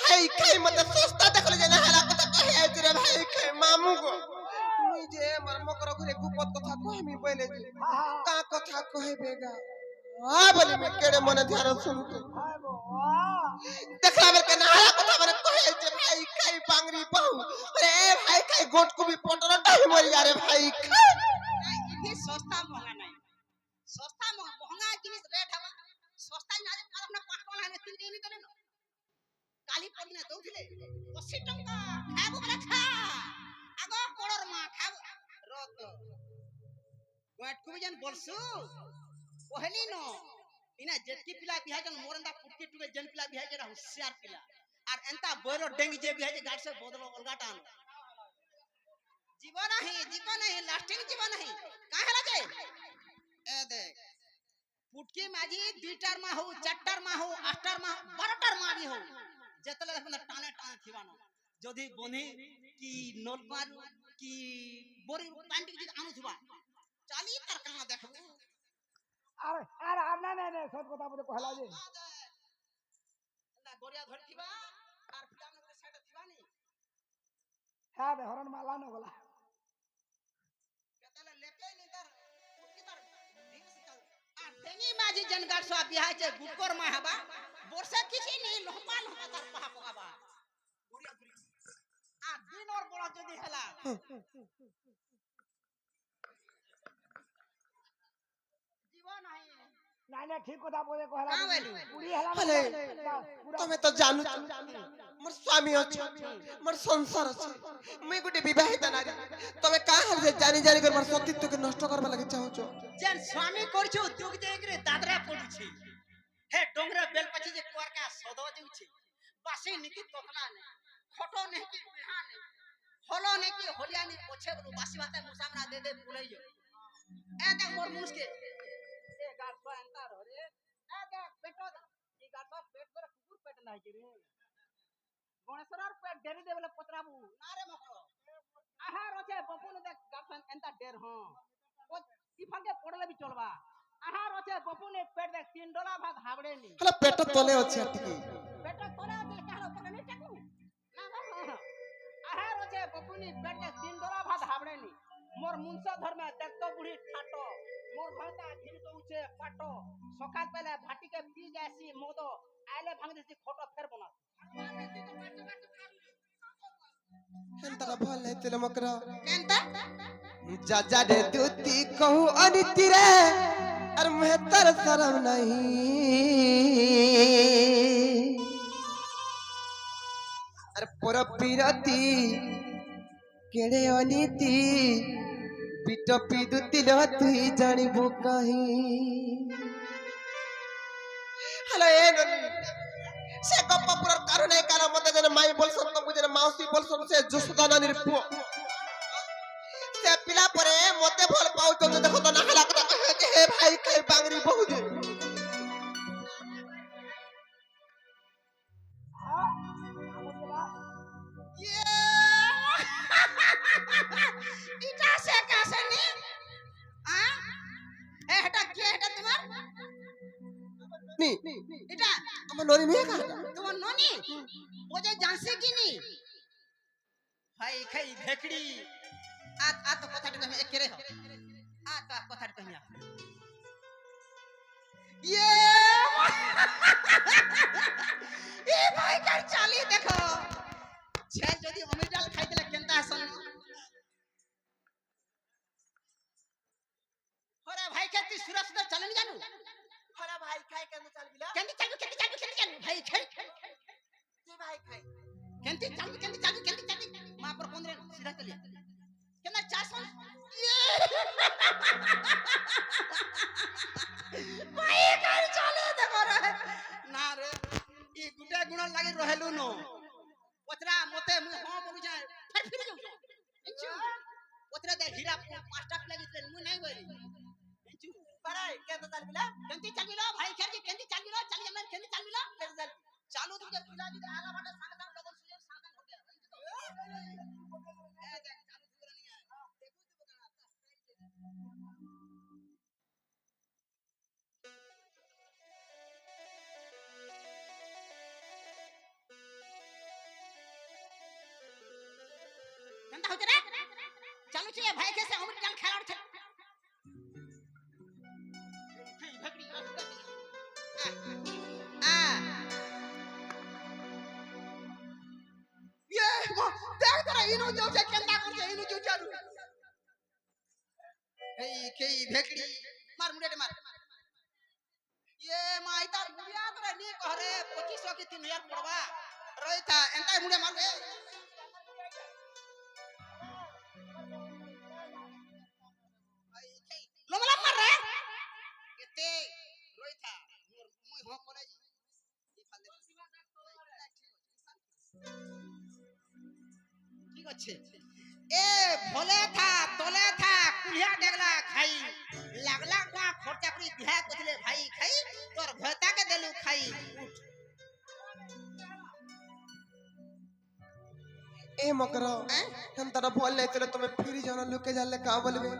ভাই খাই মতে সস্তা দেখলে যে না হালা কথা কহি আইছ রে ভাই খাই মামু গো মুই যে আমার মকর ঘরে গুপত কথা কহিমি বলে যে কা কথা কহিবে গা বলি মে কেড়ে মনে ধ্যান শুনতে দেখলা বের কেন হালা কথা মানে কহি আইছ ভাই খাই বাংরি বহু রে ভাই খাই গোট কুবি পটরটাই মরি আরে ভাই খাই ইতি সস্তা মহঙ্গা নাই সস্তা মহঙ্গা জিনিস রেট হবা সস্তা না যে পারব না 5 টাকা না 3 টাকা নি দেলে না কালি পদিনা দউছিলে 80 টাকা খাবো বলে খা আগ কোড়র মা খাবো রত গোট কুবি জান বলছু কহলি ন ইনা যেটকি পিলা বিহাই জান মোরন্দা পুটকি টুকে জেন পিলা বিহাই যেটা হুশিয়ার পিলা আর এন্তা বইরো ডেঙ্গি যে বিহাই যে গাড় সে বদল অলগাটা আনো জীবন नहीं लास्टिंग जीवन नहीं काहे हेला जे ए देख पुटकी माजी 2टार मा हो 4टार मा हो 8टार मा 12टार मा भी हो जेतले देखन टाने टाने थिवानो जदी बनी की नलमार की बोरी पैंट की आनु थुबा चाली तार काना देखबो আরে আরে আর না না সব কথা বলে কহলা যে না গড়িয়া ধরি থিবা আর পিলান করে সাইড থিবা নি হ্যাঁ দে হরণ মালা ন গলা কেতলে লেপে নি তার পুটকি তার ঢিল সিকাল আর টেঙ্গি মাঝি জনগার সব বিহাই যে গুটকর মা হবা বর্ষা কিছু নি লহপা লহপা তার পাহা পকাবা গড়িয়া ধরি আর দিন और বড় যদি হেলা জীবন নাই না না ঠিক কথা বলে কহলা কা বলু পুরি হেলা আরে তুমি তো জানো मोर स्वामी अछि मोर संसार अछि मैं गुटे विवाहित नारी तबे का हल जे जानी जानी कर मोर सतीत्व के नष्ट करबा लागि चाहू छ जेन स्वामी करछु दुख देकरे दादरा पडुछि हे डोंगरे बेलपछि जे कुआर का सदो देउछि बासी निकी तोकला ने खटो ने की बिहा ने हलो ने की होलिया ने ओछे बरु बासी बाते मुसामरा दे दे बुलाई जो ए देख मोर मुस के ए गाल तो अंतर हो रे ए देख पेटो ई गाल तो पेट पर कुकुर पेट नाही के रे गणेशरार पेट डेरी देबले पतराबू ना रे मकरो आहार ओछे बपुन देख गाल एंता डेर हो ओ ई फलके पड़ले भी चलबा आहार ओछे बपुन पेट देख 3 डोला भात हाबड़े नी हला पेट तले अछि अटकी पेट तोरा दे कहलो पर नहीं टेकू ना ना आहार ओछे बपुन पेट देख 3 डोला भात हाबड़े नी मोर मुंसा धर में देख तो बुढ़ी ठाटो मोर भयता घिन तो उछे पाटो सकाल पहले भाटी के पी जासी मोदो आइले भांग देसी खोटो फेर बना हेंता भल नै तेल मकरा केनता जा जा रे दूती कहू अनिति रे अर मेहतर शरम नहीं अर पर पीरती केड़े अनिति पिट पिदुति ल तुई जानिबु कहीं हेलो ए ननी से गप्पपुर कारण नहीं कारण मते जने माई बोलसन तो मुझे माउसी बोलसन से जसुदा नानीर पुओ से पिला परे मते भल पाउ तो देखो तो ना हला कथा कहे जे हे भाई के बांगरी बहु दे ये इटा से कैसे नी हां ए हटा के हटा तुम्हार नी इटा हम नोरी नहीं का तुम नोनी ओजे जानसे की नी भाई खई भेकड़ी आ तो कथा कहिया एकेरे हो आ तो कथा कहिया ये ए भाई कर चाली देखो छे जदी अमृतल खाइ देले केनता हसन होरे भाई केती सुरस सुरस चलन जानू हरा भाई खाए के चल बिला केंती चालू भाई खाइ जी भाई खाए केंती चालू मां पर कोन रे सीधा चलिए केना चासन भाई कर चले देखो रे ना रे ई गुटे गुण लागि रहेलु नो पतरा मते मु हां बोलु जाय फिर जाऊ इंचु पतरा दे हीरा पांचटा लागि ट्रेन मु नहीं गइली इंचु पराई के तो चल बिला केंती चलिलो भाई खेर जी केंती चलिलो चली हमन केंती चलिलो चालू तुम जब पिला जी आला बाटा संग संग लोगन सुजे संग हो गया ए देख चालू पूरा नहीं है देखो तो बगाना केंता हो रे चालू चाहिए भाई कैसे हम चल खेलाड़ थे भगड़ी आ ये देख तेरा इनो जो से केंता कर जे इनो जो चालू कई भेकड़ी मार मुंडे मार ये माई तार बुढ़िया तोरा नी कह रे 2500 की 3000 पड़वा रही था एंता मुंडे मार रे लोमला मार रे केते रही था मुई हो कॉलेज ई फाल दे ठीक আছে ए भले था तले था कुलिया डेगला खाई लागला का खर्चा करी दिहा कथले भाई खाई तोर भयता के देलु खाई उठ ए मकरा हम तारा बोल ले चले तुम्हें फिर जाना लुके जाले का बोलबे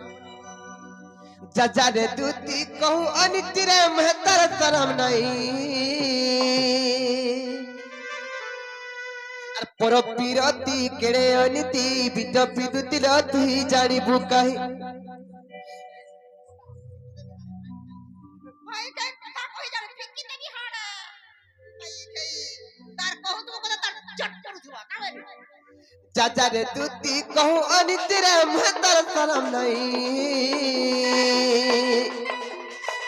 जा जा रे दूती कहू अनिति रे मेहतर शरम नहीं अर पर पीरती केड़े अनिति बिट विदुति ल तुई जानिबु कहीं भाई के कथा कहि जाने फिक्की नहीं हाड़ा भाई के तार कहू तो को तार चट करू थुआ का बे जा जा रे दूती कहू अनिति रे मेहतर शरम नहीं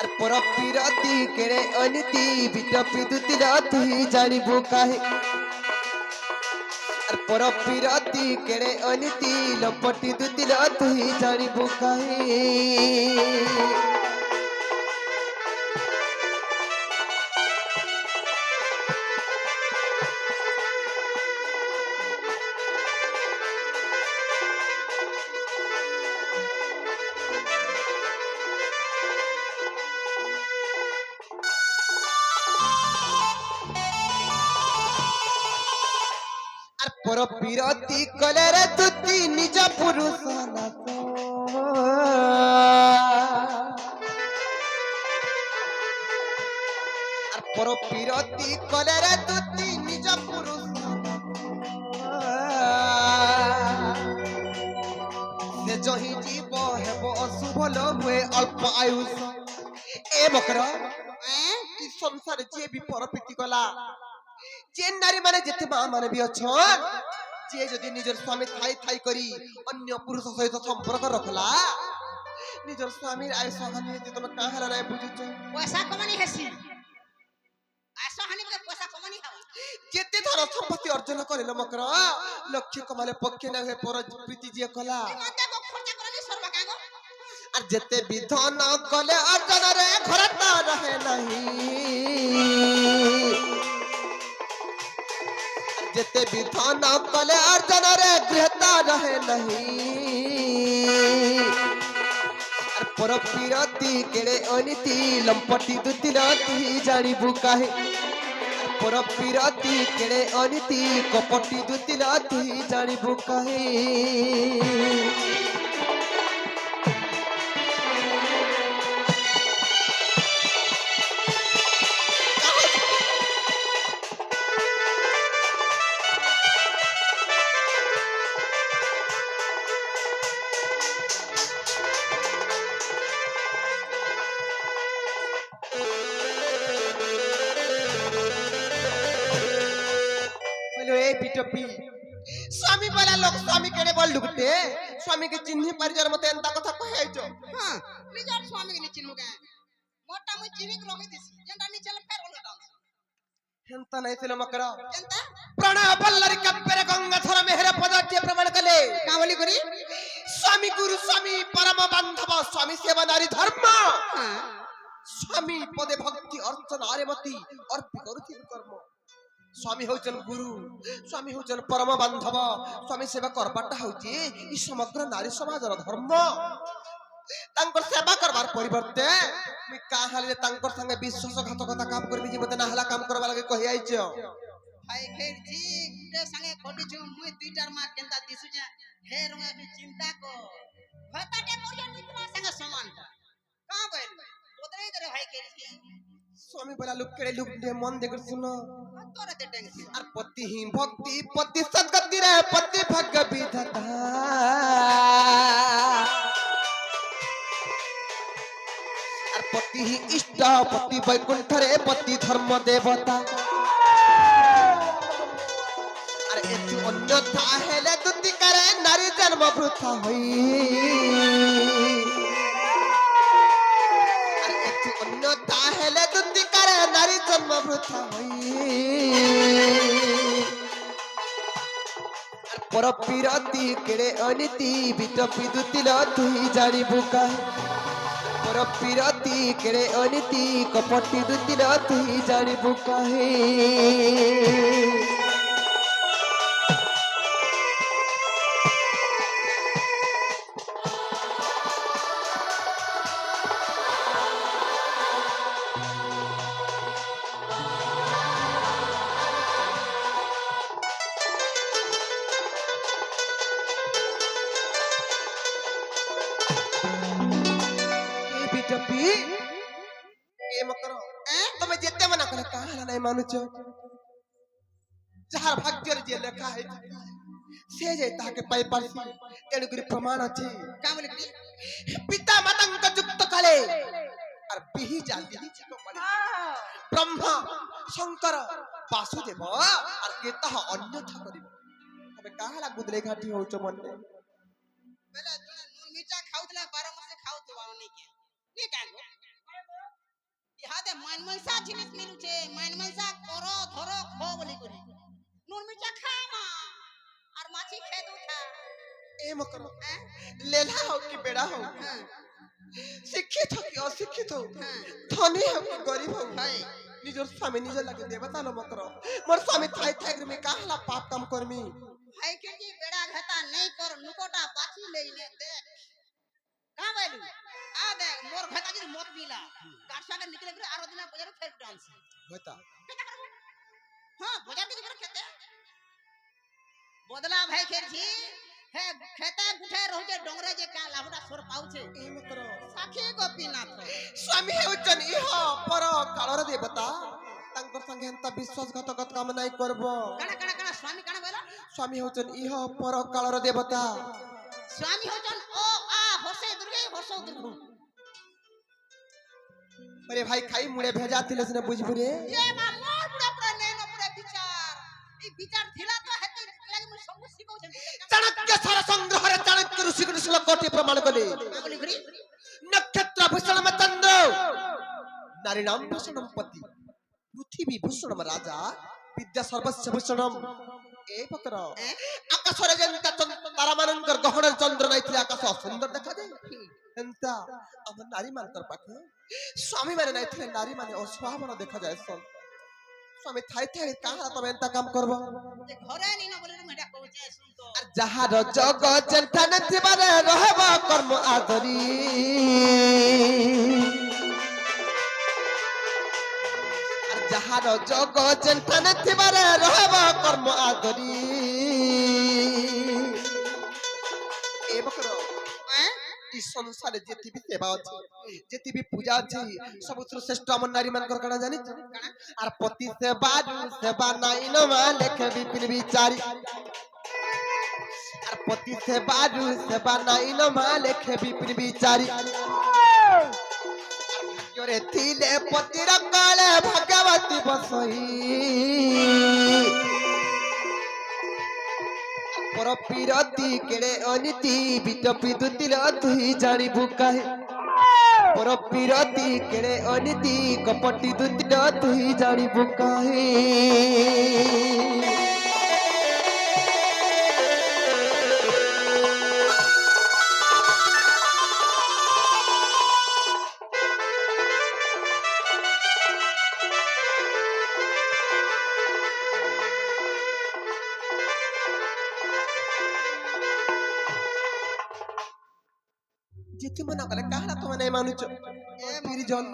अर पर पीरती केड़े अनिति बिट विदुति ल तुई जानिबु कहीं আর পর পিরতি কেড়ে অনিতি লম্পটি দুতিল তুই জানিবু কাহে আর পর বিরতি কলে রে তুই নিজ পুরুষ আর পর বিরতি কলে রে তুই নিজ পুরুষ সে জহি জীব হেব অশুভ লোভে অল্প আয়ুষ এ বকর এই সংসারে যে বি পরপ্রীতি কলা যে নারী মানে যেতে মা মানে বি অছন যে যদি নিজের স্বামী থাই থাই করি অন্য পুরুষ সহিত সম্পর্ক রখলা নিজের স্বামীর আয়ুষ হানি যে তুমি কাহারা নাই বুঝুছ পয়সা কমানি হেসি আশা হানি বলে পয়সা কমানি হওয়া যেতে ধর সম্পত্তি অর্জন করিল মকর লক্ষ্য কমালে পক্ষে না হয়ে পর প্রীতি যে কলা এই মাতে গো খরচা করনি সর্বা কাগো আর যেতে বিধান কলে অর্জন রে ঘরটা রহে নাহি যেতে বিধান কলে অর্জন রে গৃহতা রহে নাহি আর পর পিরতি কেড়ে অনিতি লম্পটি দুতিল তুই জানিবু কাহে পর পিরতি কেড়ে অনিতি কপটি দুতিল তুই জানিবু কাহে হলো এই বিটপি স্বামী বলা লোক স্বামী কেড়ে বল লুকতে স্বামীকে চিহ্নি পারি যার মতে এন্তা কথা কহেছ হ্যাঁ নিজর স্বামী নি চিনু কে মোটা মুই চিনি কে রখি দিছি যেটা নি চলে ফের ওলা ডাউন হেন্তা নাই ছিল মকরা কেনতা প্রণয় বল্লরি কাব্যরে গঙ্গাধর মেহর পদার্থে প্রমাণ কলে কা বলি করি স্বামী গুরু স্বামী পরম বান্ধব স্বামী সেবা নারী ধর্ম হ্যাঁ স্বামী পদে ভক্তি অর্চন আরেমতি অর্পি করুথি কর্ম স্বামী হউচন গুরু স্বামী হউচন পরম বান্ধব স্বামী সেবা করবাটা হউচি ই সমগ্র নারী সমাজর ধর্ম তাঙ্কর সেবা করবার পরিবর্তে মুই কাহালে তাঙ্কর সঙ্গে বিশ্বাসঘাতকতা কাম করবি যে মতে নাহলা কাম করবা লাগে কহি আইছ ভাই খের জি গুটে সঙ্গে খটিছু মুই দুইটার মা কেনতা দিছু যে হে রঙে তুই চিন্তা কর ভাতাটে করিয়া নিতনা সঙ্গে সমান কা কইল বদলাই করে ভাই খের জি স্বামী বলা লোক কেড়ে লোক দে মন দেখে শুনো তোরে তে টেংছি আর পতিহীন ভক্তি পতি সদ্গতি রে পতি ভাগ্য বিধাতা আর পতি ইষ্ট পতি বৈকুণ্ঠ রে পতি ধর্ম দেবতা আর এটি অন্যথা হেলে দুতি করে নারী জন্ম বৃথা হই আর এটি অন্যথা হেলে দুতি করে নারী জন্ম বৃথা হই আর পর পিরতি কেড়ে অনিতি বিটপি দুতিল তুই জানিবু কাহে পর পিরতি কেড়ে অনিতি কপটি দুতিল তুই জানিবু কাহে ए बिटपी ए मकर তুমি যেতে মনা কলে কাহালা নাই মানুছ যাহার ভাগ্যের যে লেখা है সে যে তাকে পাই পারছি তেণু করে প্রমাণ আছে কা বলি করি পিতা মাতাঙ্ক যুক্ত কালে আর বিহি জাতি ছিল পালে ব্রহ্মা শঙ্কর বাসুদেব আর কে তাহা অন্যথা করিব তবে কাহালা গুদলে ঘাটি হউছ মনে বেলা জনে নুন মির্চা খাউতলে 12 মাসে খাউত বাও নি কে নি কাগো ইহাদে মানমনসা জিনিস মিলুছে মানমনসা করো ধরো খো বলি করি নুন মির্চা খা মা ଶିଖେ ଦଉଥା ए मकर लेला हो कि बेड़ा हो शिक्षित हो कि अशिक्षित हो धनी हो कि गरीब हो निजर स्वामी निज लगे देवता न मकर मोर स्वामी थाई थाई में काहला पाप काम करमी भाई के जी बेड़ा घाटा नहीं कर नुकोटा बाची लेने देख का बोलू आ देख मोर घाटा जी मत मिला गाछा के निकले फिर आरो दिन बाजार फेर डांस होता हां बाजार के फिर खेते बदला भाई खेर जी हे खेता गुठे रहजे डोंगरे जे का लाबडा सोर पाउछे ए मकर साखी गोपीनाथ स्वामी हेउचन इह पर कालर देवता तांकर संगे हंता विश्वासघातक काम नहीं करबो कणा स्वामी कणा बोला स्वामी हेउचन इह पर कालर देवता स्वामी होचन ओ आ होसे दुर्गे होसो दुर्गु अरे भाई खाई मुड़े भेजा थिले से बुझबु रे ये मा मोर पुरा पुरा नै न पुरा विचार ई विचार थिला तो हेते लागे म सब सिखौ छ चाणक्य सार संग्रह रे चाणक्य ऋषि के श्लोक कोटि प्रमाण कले बोली घरी नक्षत्र भूषणम चंद्र नारी नाम भूषणम पति पृथ्वी भूषणम राजा विद्या सर्वस्व भूषणम ए पकर आकाश रे जनता तारा मानकर गहन चंद्र नहीं थे आकाश सुंदर देखा दे एंता अब नारी मानकर पाखे स्वामी माने नहीं थे नारी माने असुहावना देखा जाए सन स्वामी थाई थाई काहा तब एंता काम करबो जे घरे नी न बोले मेडा कहूचे सुन तो আর যাহার জগ চেন্থানে থিবারে রহব কর্ম আদরি আর যাহার জগ চেন্থানে থিবারে রহব কর্ম আদরি এ বকর ই সংসারে যেতিবি সেবা আছে যেতিবি পূজা আছে সবুত্র শ্রেষ্ঠ আমার নারী মানকর কানা জানি আর পতি সেবা নাই ন মা লেখে বিপিন বিচারি আর পতি সেবা নাই ন মা লেখে বিপিন বিচারি জোরে থিলে পতির কালে ভগবতী বসই পর পিরতি কেড়ে অনিতি বিটপি দুতিল তুই জানিবু কাহে পর পিরতি কেড়ে অনিতি কপটি দুতিল তুই জানিবু কাহে যেতে মনে করে কাহলা তো মানে মানুষ ए ফির জন্য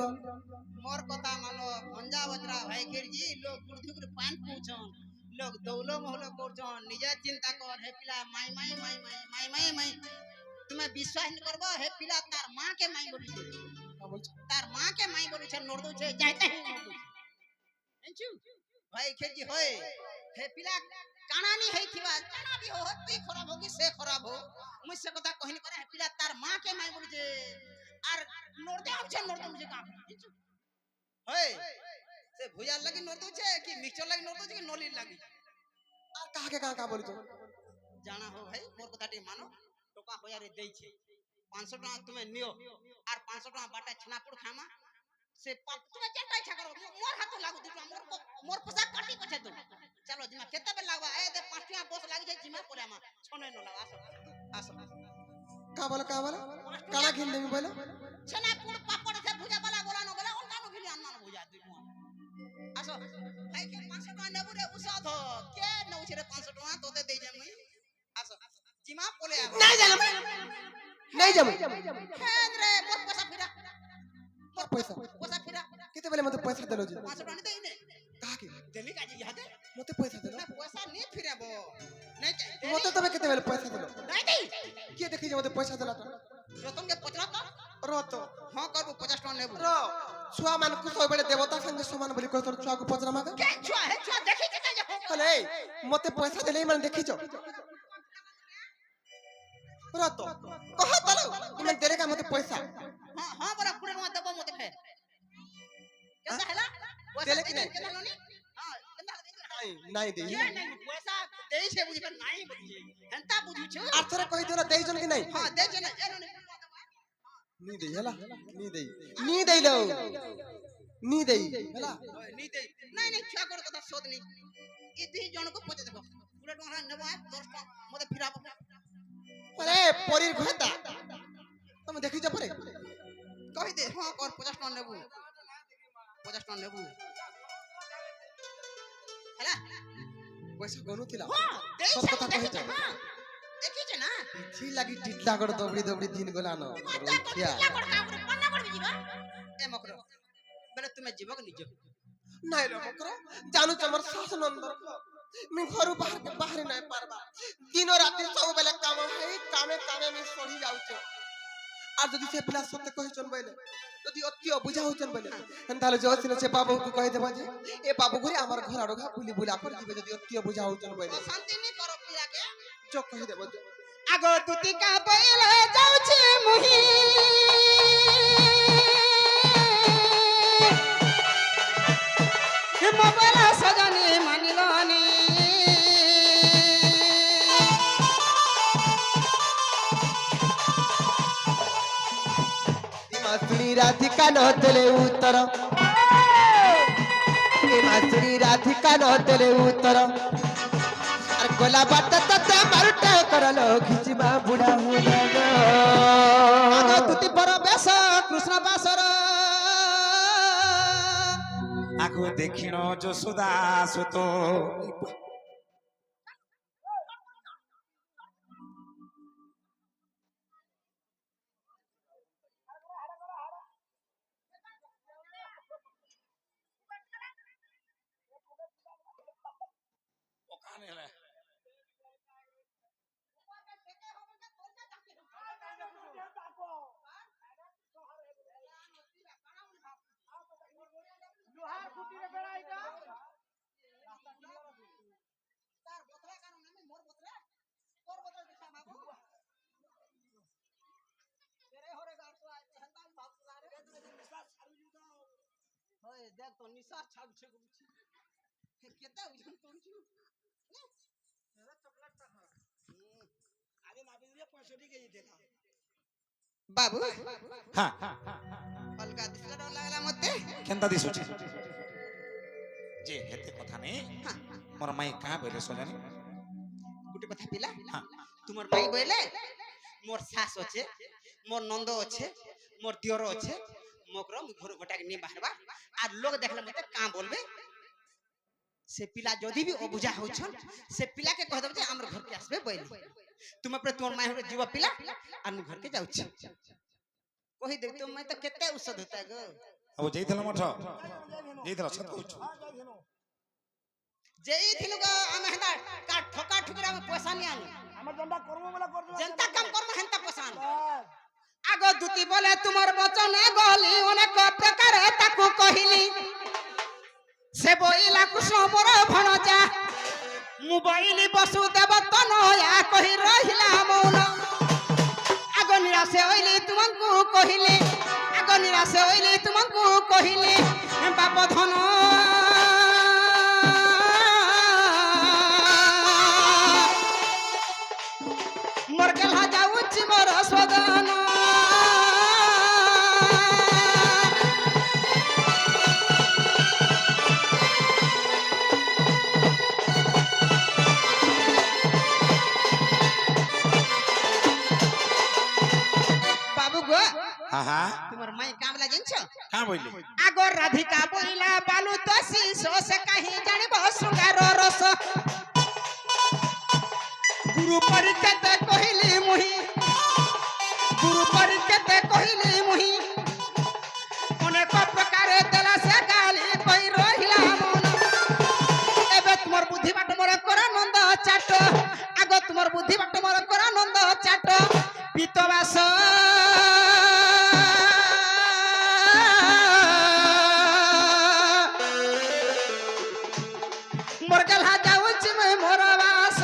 मोर कथा मानो भंजा बजरा भाई खेर जी लोग गुरधुक पान पूछन लोग दौलो मोहलो करछन निजे चिंता कर हे पिला माई तुम्हें विश्वास नहीं करबो हे पिला तार मां के माई बोली छे तार मां के माई बोली छे नोर दो छे जाते ही नोर दो एंचू भाई खेर जी होय हे पिला कानानी है थिवा काना भी हो तू खराब हो कि से खराब हो मुझसे कथा कहनी करे हे पिला तार मां के माई बोली छे आर नोर दे मुझे काम होय से भुजा लगी नोर दो छे कि मिक्सचर लगी नोर दो छे कि नोली लगी আর কাহাকে কাহা বলি তো जाना हो भाई मोर कथा टी मानो टोका होया रे देई छे 500 टका तुम्हें नियो आर 500 टका बाटा छनापुर खामा से तुम्हें चंटा इच्छा करो मोर हाथ लागू दिटो मोर पैसा काटी पछे तो चलो जिमा केते बे लागवा ए दे 5 टका बस लागी छे जिमा परे मा छने न लाग आसो কা বলে কানা ঘিন দেবি বলে छनापुर पापड़ से भुजा वाला बोला न बोला उनका नो भिली अन्ना न भुजा दुई आसो भाई के 500 टका नेबु रे उसाद हो के नउ छे रे 500 टका तोते देई जे मुई आसो जिमा पोले आ নাই জানো নাই যাবো खेद्रे मोर पैसा फिरा তোর পয়সা पैसा फिरा কেতে বলে মতে পয়সা দেলো যে 500 टका नहीं दे কাহাকে दिल्ली का जी याद है মতে পয়সা দেলো ना पैसा नहीं फिराबो नहीं चाहिए মতে তবে কেতে বলে পয়সা দেলো नहीं दे কে দেখি যে মতে পয়সা দেলা তো रतन के पचरा तो রত हां करबो 50 टका नेबो র ছুয়া মানকু সবବେଳେ দেবতা সঙ্গে সমান বলি কই তোর ছুয়াকু পচরা মাগা के छुआ है छुआ देखि के जे हो হলে মতে পয়সা দেলেই মানে দেখিছ রত কহ বলো ইমান দেরেগা মতে পয়সা हां हां बरा पूरे मा दबो मते फेर कैसा हैला पैसा देले दे कि नहीं? केना लोनी हां केना दे নাই নাই দেই ये नहीं पैसा देई छे बुझी पर नहीं बुझी हंता बुझू छु আর তোরা কই দিও না দেইছন কি নাই हां दे जे ना ए लोनी নি দেই হেলা নি দেই লো নি দেই হেলা नहीं दे नहीं नहीं छुआ कर कथा सोद नहीं ई दुई जन को पचे देखो ଟଙ୍କା ନେବ 10 ଟଙ୍କା ମତେ ଫିରାବ আরে পরীর ঘরেটা তুমি দেখিছ পরে କହିଦେ ହଁ କର 50 ଟଙ୍କା ନେବୁ 50 ଟଙ୍କା ନେବୁ ହେଲା পয়সা গনুଥିଲା ହଁ সব ଦେଇଛ কথা কহিছ ଦେଖିଛ না থি লাগি টিটলা গড় দবড়ি দবড়ি দিন গলানো রখিয়া এ মকর বেলে তুমি ଯିବ କି নিজ নাই রে মকর জানু আমার শাস নন্দর আমি ঘরু বাহারে নাই পারবা দিন রাতে সব বেলে কাম হই কামে কামে আমি সড়ি যাউছ আর যদি সে পিলা সত্যি কহিছন বইলে যদি অতি অবুঝা হইছন বইলে তাহলে জয়সিন সে বাবুকে কই দেবা যে এ বাবু ঘরে আমার ঘর আড়গা বুলি বুলা করে দিবে যদি অতি অবুঝা হইছন বইলে শান্তি নি কর পিয়াকে চক কই দেব আগ দুতিকা বইলে যাଉଛି মুহি মোবাইল সজনী মানিলনি মাসুরি রাধিকা নতলে উত্তর মাসুরি রাধিকা নতলে উত্তর আর গোলা বাট ততে মারুটা করলো খিচিমা বুড়া হুলানো আগ দুতি পর বেশ কৃষ্ণ বাসর আগু দেখিণ যশোদা সুত তার বদলা কারণ আমি মোর বদলা তোর বদলা দিছা বাবু তেরে হরে গাড় তো আইতে হন্তা ভাবলা রে নিশা ছাড়ু দাও হয় দেখ তো নিশা ছাড়ছে গুছি কেতে ওজন তুলছু এরা চকলেটটা খা আগে না বিজে 65 কেজি দেখা বাবু হ্যাঁ অলগা দিছলা ডর লাগলা মতে কেনতা দিছুছি যে হেতে কথা নেই মোর মাই কা বলে সজানি গুটি কথা পিলা হ্যাঁ তোমার মাই বইলে মোর শাশ আছে মোর নন্দ আছে মোর দিওর আছে মকর ঘর গোটাকে নিয়ে বাহারবা আর লোক দেখলে মতে কা বলবে সে পিলা যদি भी অবুঝা হছন সে পিলাকে কহ দেব যে আমার ঘরকে আসবে বইলে তুমি পরে তোমার মাই হরে জীব পিলা আর মু ঘরকে যাউছি কহি দেব তো মাই তো কেতে ঔষধ হতা গো अब যাইতলা মঠ যাইতলা সত কইছ যেই থিলু গো আমি হেন্দা কা ঠকা ঠুকিরা আমি পয়সা নি আনি আমার জনটা কর্ম বলা করতে জনতা কাম কর্ম হেনতা পয়সা আনি আগ দুতি বলে তোমার বচনে গলি অনেক প্রকারে তাকু কহিলি সে বইলা কৃষ্ণ বড় ভণজা মোবাইল বসুদেব তনয়া কহি রহিলা মৌন আগ নিরাশে হইলি তোমাকে কহিলি আগ নিরাশে হইলি তোমাকে কহিলি বাপ ধন মোর গেলা যাউছি মোর সদন বাবু গো হ্যাঁ হ্যাঁ তোমার মাই কামলা জানছ কা বইলি আগর রাধিকা বইলা বালু তো শিশো সে কাহি জানিব শৃঙ্গার রস গুরু পরিচয় কহিলি মুহি গুরু পরিচয় কহিলি মুহি অনেক প্রকারে দেলা সে গালি কই রহিলা মন এবে তোমার বুদ্ধি বাট মোর করা নন্দ চাট আগ তোমার বুদ্ধি বাট মোর করা নন্দ চাট পিতবাস মোর গেলা যাউছি মই মোর বাস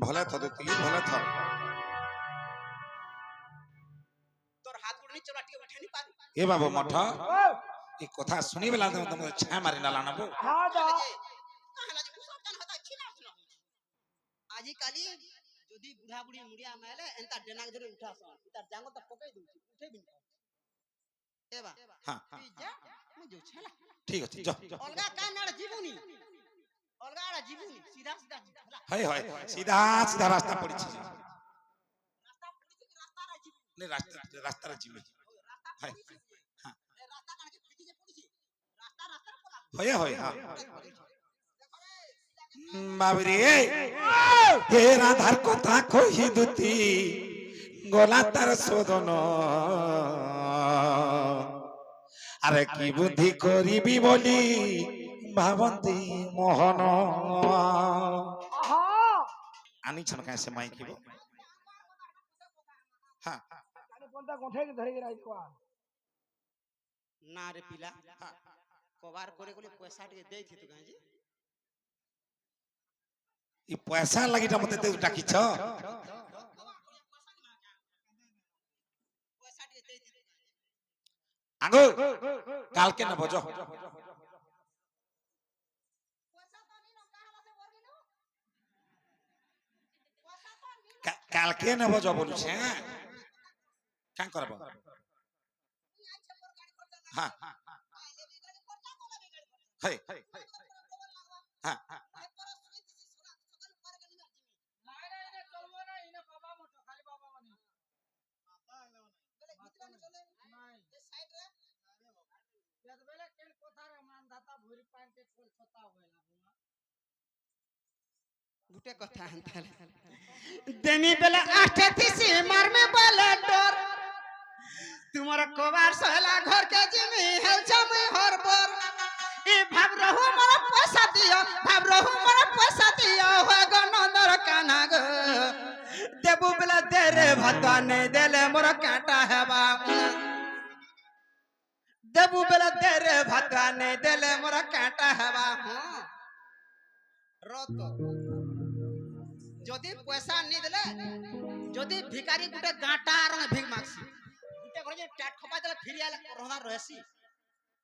ভলে থ দিলি ভলে থ তোর হাত গুড়নি চলা টিকে উঠানি পারি এ বাবু মঠ এই কথা শুনি বেলা তুমি ছায়া মারি না লানবো হ্যাঁ দা কাহলা যে ଆଜିକାଲି ଯଦି ବୁଢା ବୁଢୀ ମୁଡିଆ ମାଇଲେ ଏନ୍ତା ଡେନାକ ଧରି ଉଠାସନ୍ ତାର ଜାଙ୍ଗ ତ ପକେଇ ଦଉଛି ଉଠେଇବିନି ଏବା হ্যাঁ তুই যা ମୁଁ ଯାଉଛି ହେଲା ঠিক আছে যা ଅଲଗା କାଇଁ ନାଡେ ଯିବୁନି ଅଲଗା ଆଡେ ଯିବୁନି ସିଧା ସିଧା ଯିବୁ ହେଲା হয় হয় সিধা সিধা রাস্তা পড়ছে ରାସ୍ତା ପଡିଛି କି ରାସ୍ତାରେ ଯିବୁ নে রাস্তা রাস্তার জিবে ରାସ୍ତା হয় ପଡିଛି ଏ ରାସ୍ତା କାଣ କି ଫିଟି ଯେ পড়িছি রাস্তা রাস্তাରେ পড়া হয় হয় হ্যাঁ দেখরে বাবরে হে রাধার কথা কহি দুতি গলা তার শোধন আরে কি বুদ্ধি করিবি বলি ভাবন্তি মোহন আহা আনিছন কাছে সে মাইকিব হ্যাঁ কানে পন্তা গঠে ধরে কে রাইছবা না রে পিলা কভার করে গলি পয়সা টিকে দেইছি তু গাঁজি ই পয়সা লাগিটা মতে তে ডাকিছ পয়সা টিকে দেইছি আগো কালকে নেব যো পয়সা তো নিনো কাহলা সে বরগিনো পয়সা তো নিনো কালকে নেব যো বলছে হ্যাঁ কাম করব তুই আইছে মোর গাড়ি খরচা না হ্যাঁ আইলে বি গাড়ি খরচা কোলা বি গাড়ি খরচা হয় হ্যাঁ পরে সুই দিছি সকাল পরে গলি না জিমি নাই না এনে চলবো না এনে বাবা মোটো খালি বাবা মানে মাথা আইলো না বলে ভিতরে চলে নাই এ সাইড রে আরে বাবা বেলে কেন কথা রে মান দাতা ভুরি পাইতে কোন ছতা হইলা বুমা গুটে কথা হানতাল দেমি বেলে আঠে থিসি মারমে বলে ডর তোমার কবার সহলা ঘর কে জিমি হেলছ মুই হরবর ই ভাব রহু মোর পয়সা দিও ভাব রহু মোর পয়সা দিও হয় গো নন্দর কানা গো দেবু বেলে দে রে ভাতা নেই দেলে মোর কাটা হেবা দেবু বেলে দে রে ভাতা নেই দেলে মোর কাটা হেবা রত যদি পয়সা নি দেলে যদি ভিখারি গুটে গাঁটা রঙে ভিক মাগছি গুটে করে যে টাট খপাই দেলে ফিরি আলে রহনা রহেছি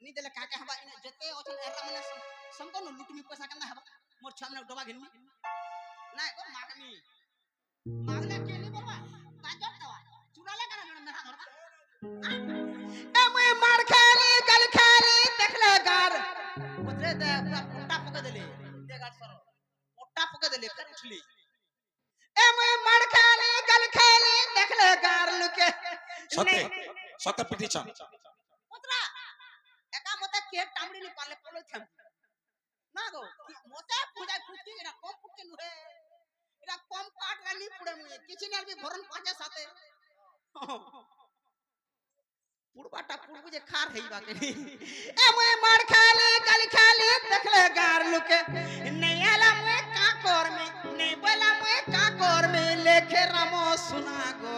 নি দেলে কাকে হবা ইনে যেতে অছন এরা মানে সম্পূর্ণ লুটমি পয়সা কেন হবা মোর সামনে ডবা ঘিনমি নাই গো মাগমি মাগলে কেলি বলবা কাজর দেওয়া চুরালে কেন মেরা ধরবা এ মুই মার খালি গল খালি দেখলে গার বুঝলে দে পুরা পোটা পকে দেলে দে গার সর পোটা পকে দেলে ফের উঠলি এ মুই মার খালি গল খালি দেখলে গার লুকে সতে সতে পিটিছ পুত্রা একা মতে কে টামড়ি নি পালে পলে থাম না গো মতে পূজা ফুটি এটা কম ফুটকে নুহে এটা কম কাট রানি পুড়ে মুই কিছু না বি ভরন পাঁচে সাথে পুরবাটা পুরবু যে খার হইবা কে এ মুই মার খালি গল খালি দেখলে গার লুকে নেই আলা মুই কা করমি নেই বলা মুই কা করমি লেখে রাম सुना गो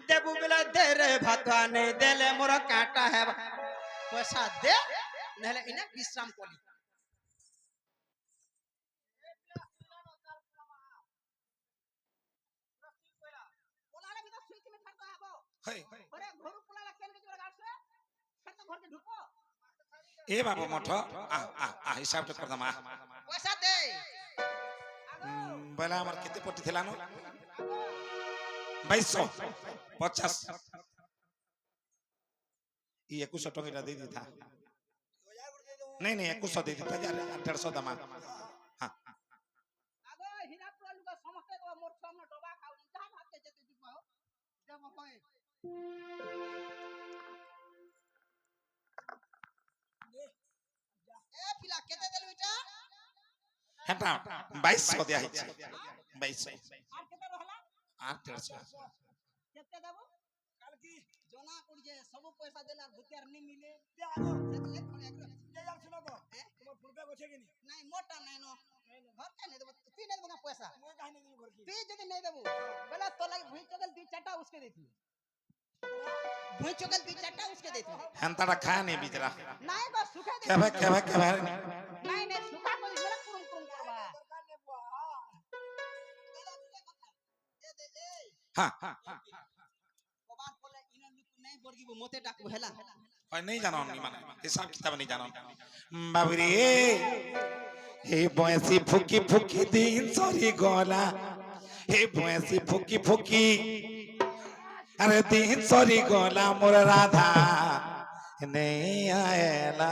देबू बेला दे रे भातवा नहीं देले मोर काटा है पैसा दे नहले इने विश्राम कोली पोलाले भी तो सुई में फरता हबो হয় अरे घर पोलाला केन के जोर गाछ फिर तो घर के ढुको এ বাবু মঠ হিসাব তো করদাম पैसा दे বেলা আমার কেতে পটি থিলা নো 2250 ये 2100 टका दे दी था नहीं नहीं 2100 दे दी था यार 1800 दमा हां आगो हीरापुर लुका समस्ते तो मोर सामने डबा खाउ जहां भाग के जते दिखो जब होए ए पिला केते देलु इटा हेटा 2200 दिया हिच 2200 আর কেতে रहला 800 केते देबो কাল কি জনা পড়ি যে সব পয়সা দেলা ভুতিয়ার নি মিলে দে আগো সেতলে কোন একরে দে যাচ্ছ না তো তোমার ফুলপে গোছে কিনি নাই মোটা নাই নো ঘর কা নাই দেবো তুই নাই দেবো না পয়সা মই কাহিনী দিন ঘর কি তুই যদি নাই দেবো বেলা তো লাগে ভুই চগল দুই চারটা उसके देती भुई चगल दुई चारटा उसके देती हेंताड़ा खाया नहीं बिचरा नहीं बस सुखा दे केबे नहीं नहीं सुखा को मेरा कुरुम कुरुम करबा দরকার নেব दे दे ए हां हां কবার বলে ইনা লুক নাই বর্গিব মতে ডাকবো হেলা হয় नहीं জানো নি মানে হিসাব কিতাব नहीं জানো বাবুরে এই বয়সী ফুকি ফুকি দিন সরি গলা हे भैंसी फुकी फुकी अरे दिन सरी गोला मोर राधा नहीं आएला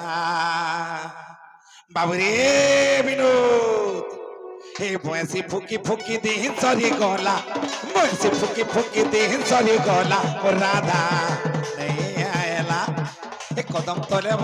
बाबरे विनोद हे भैंसी फुकी फुकी दिन सरी गोला भैंसी फुकी फुकी दिन सरी गोला मोर राधा नहीं आएला एक कदम तले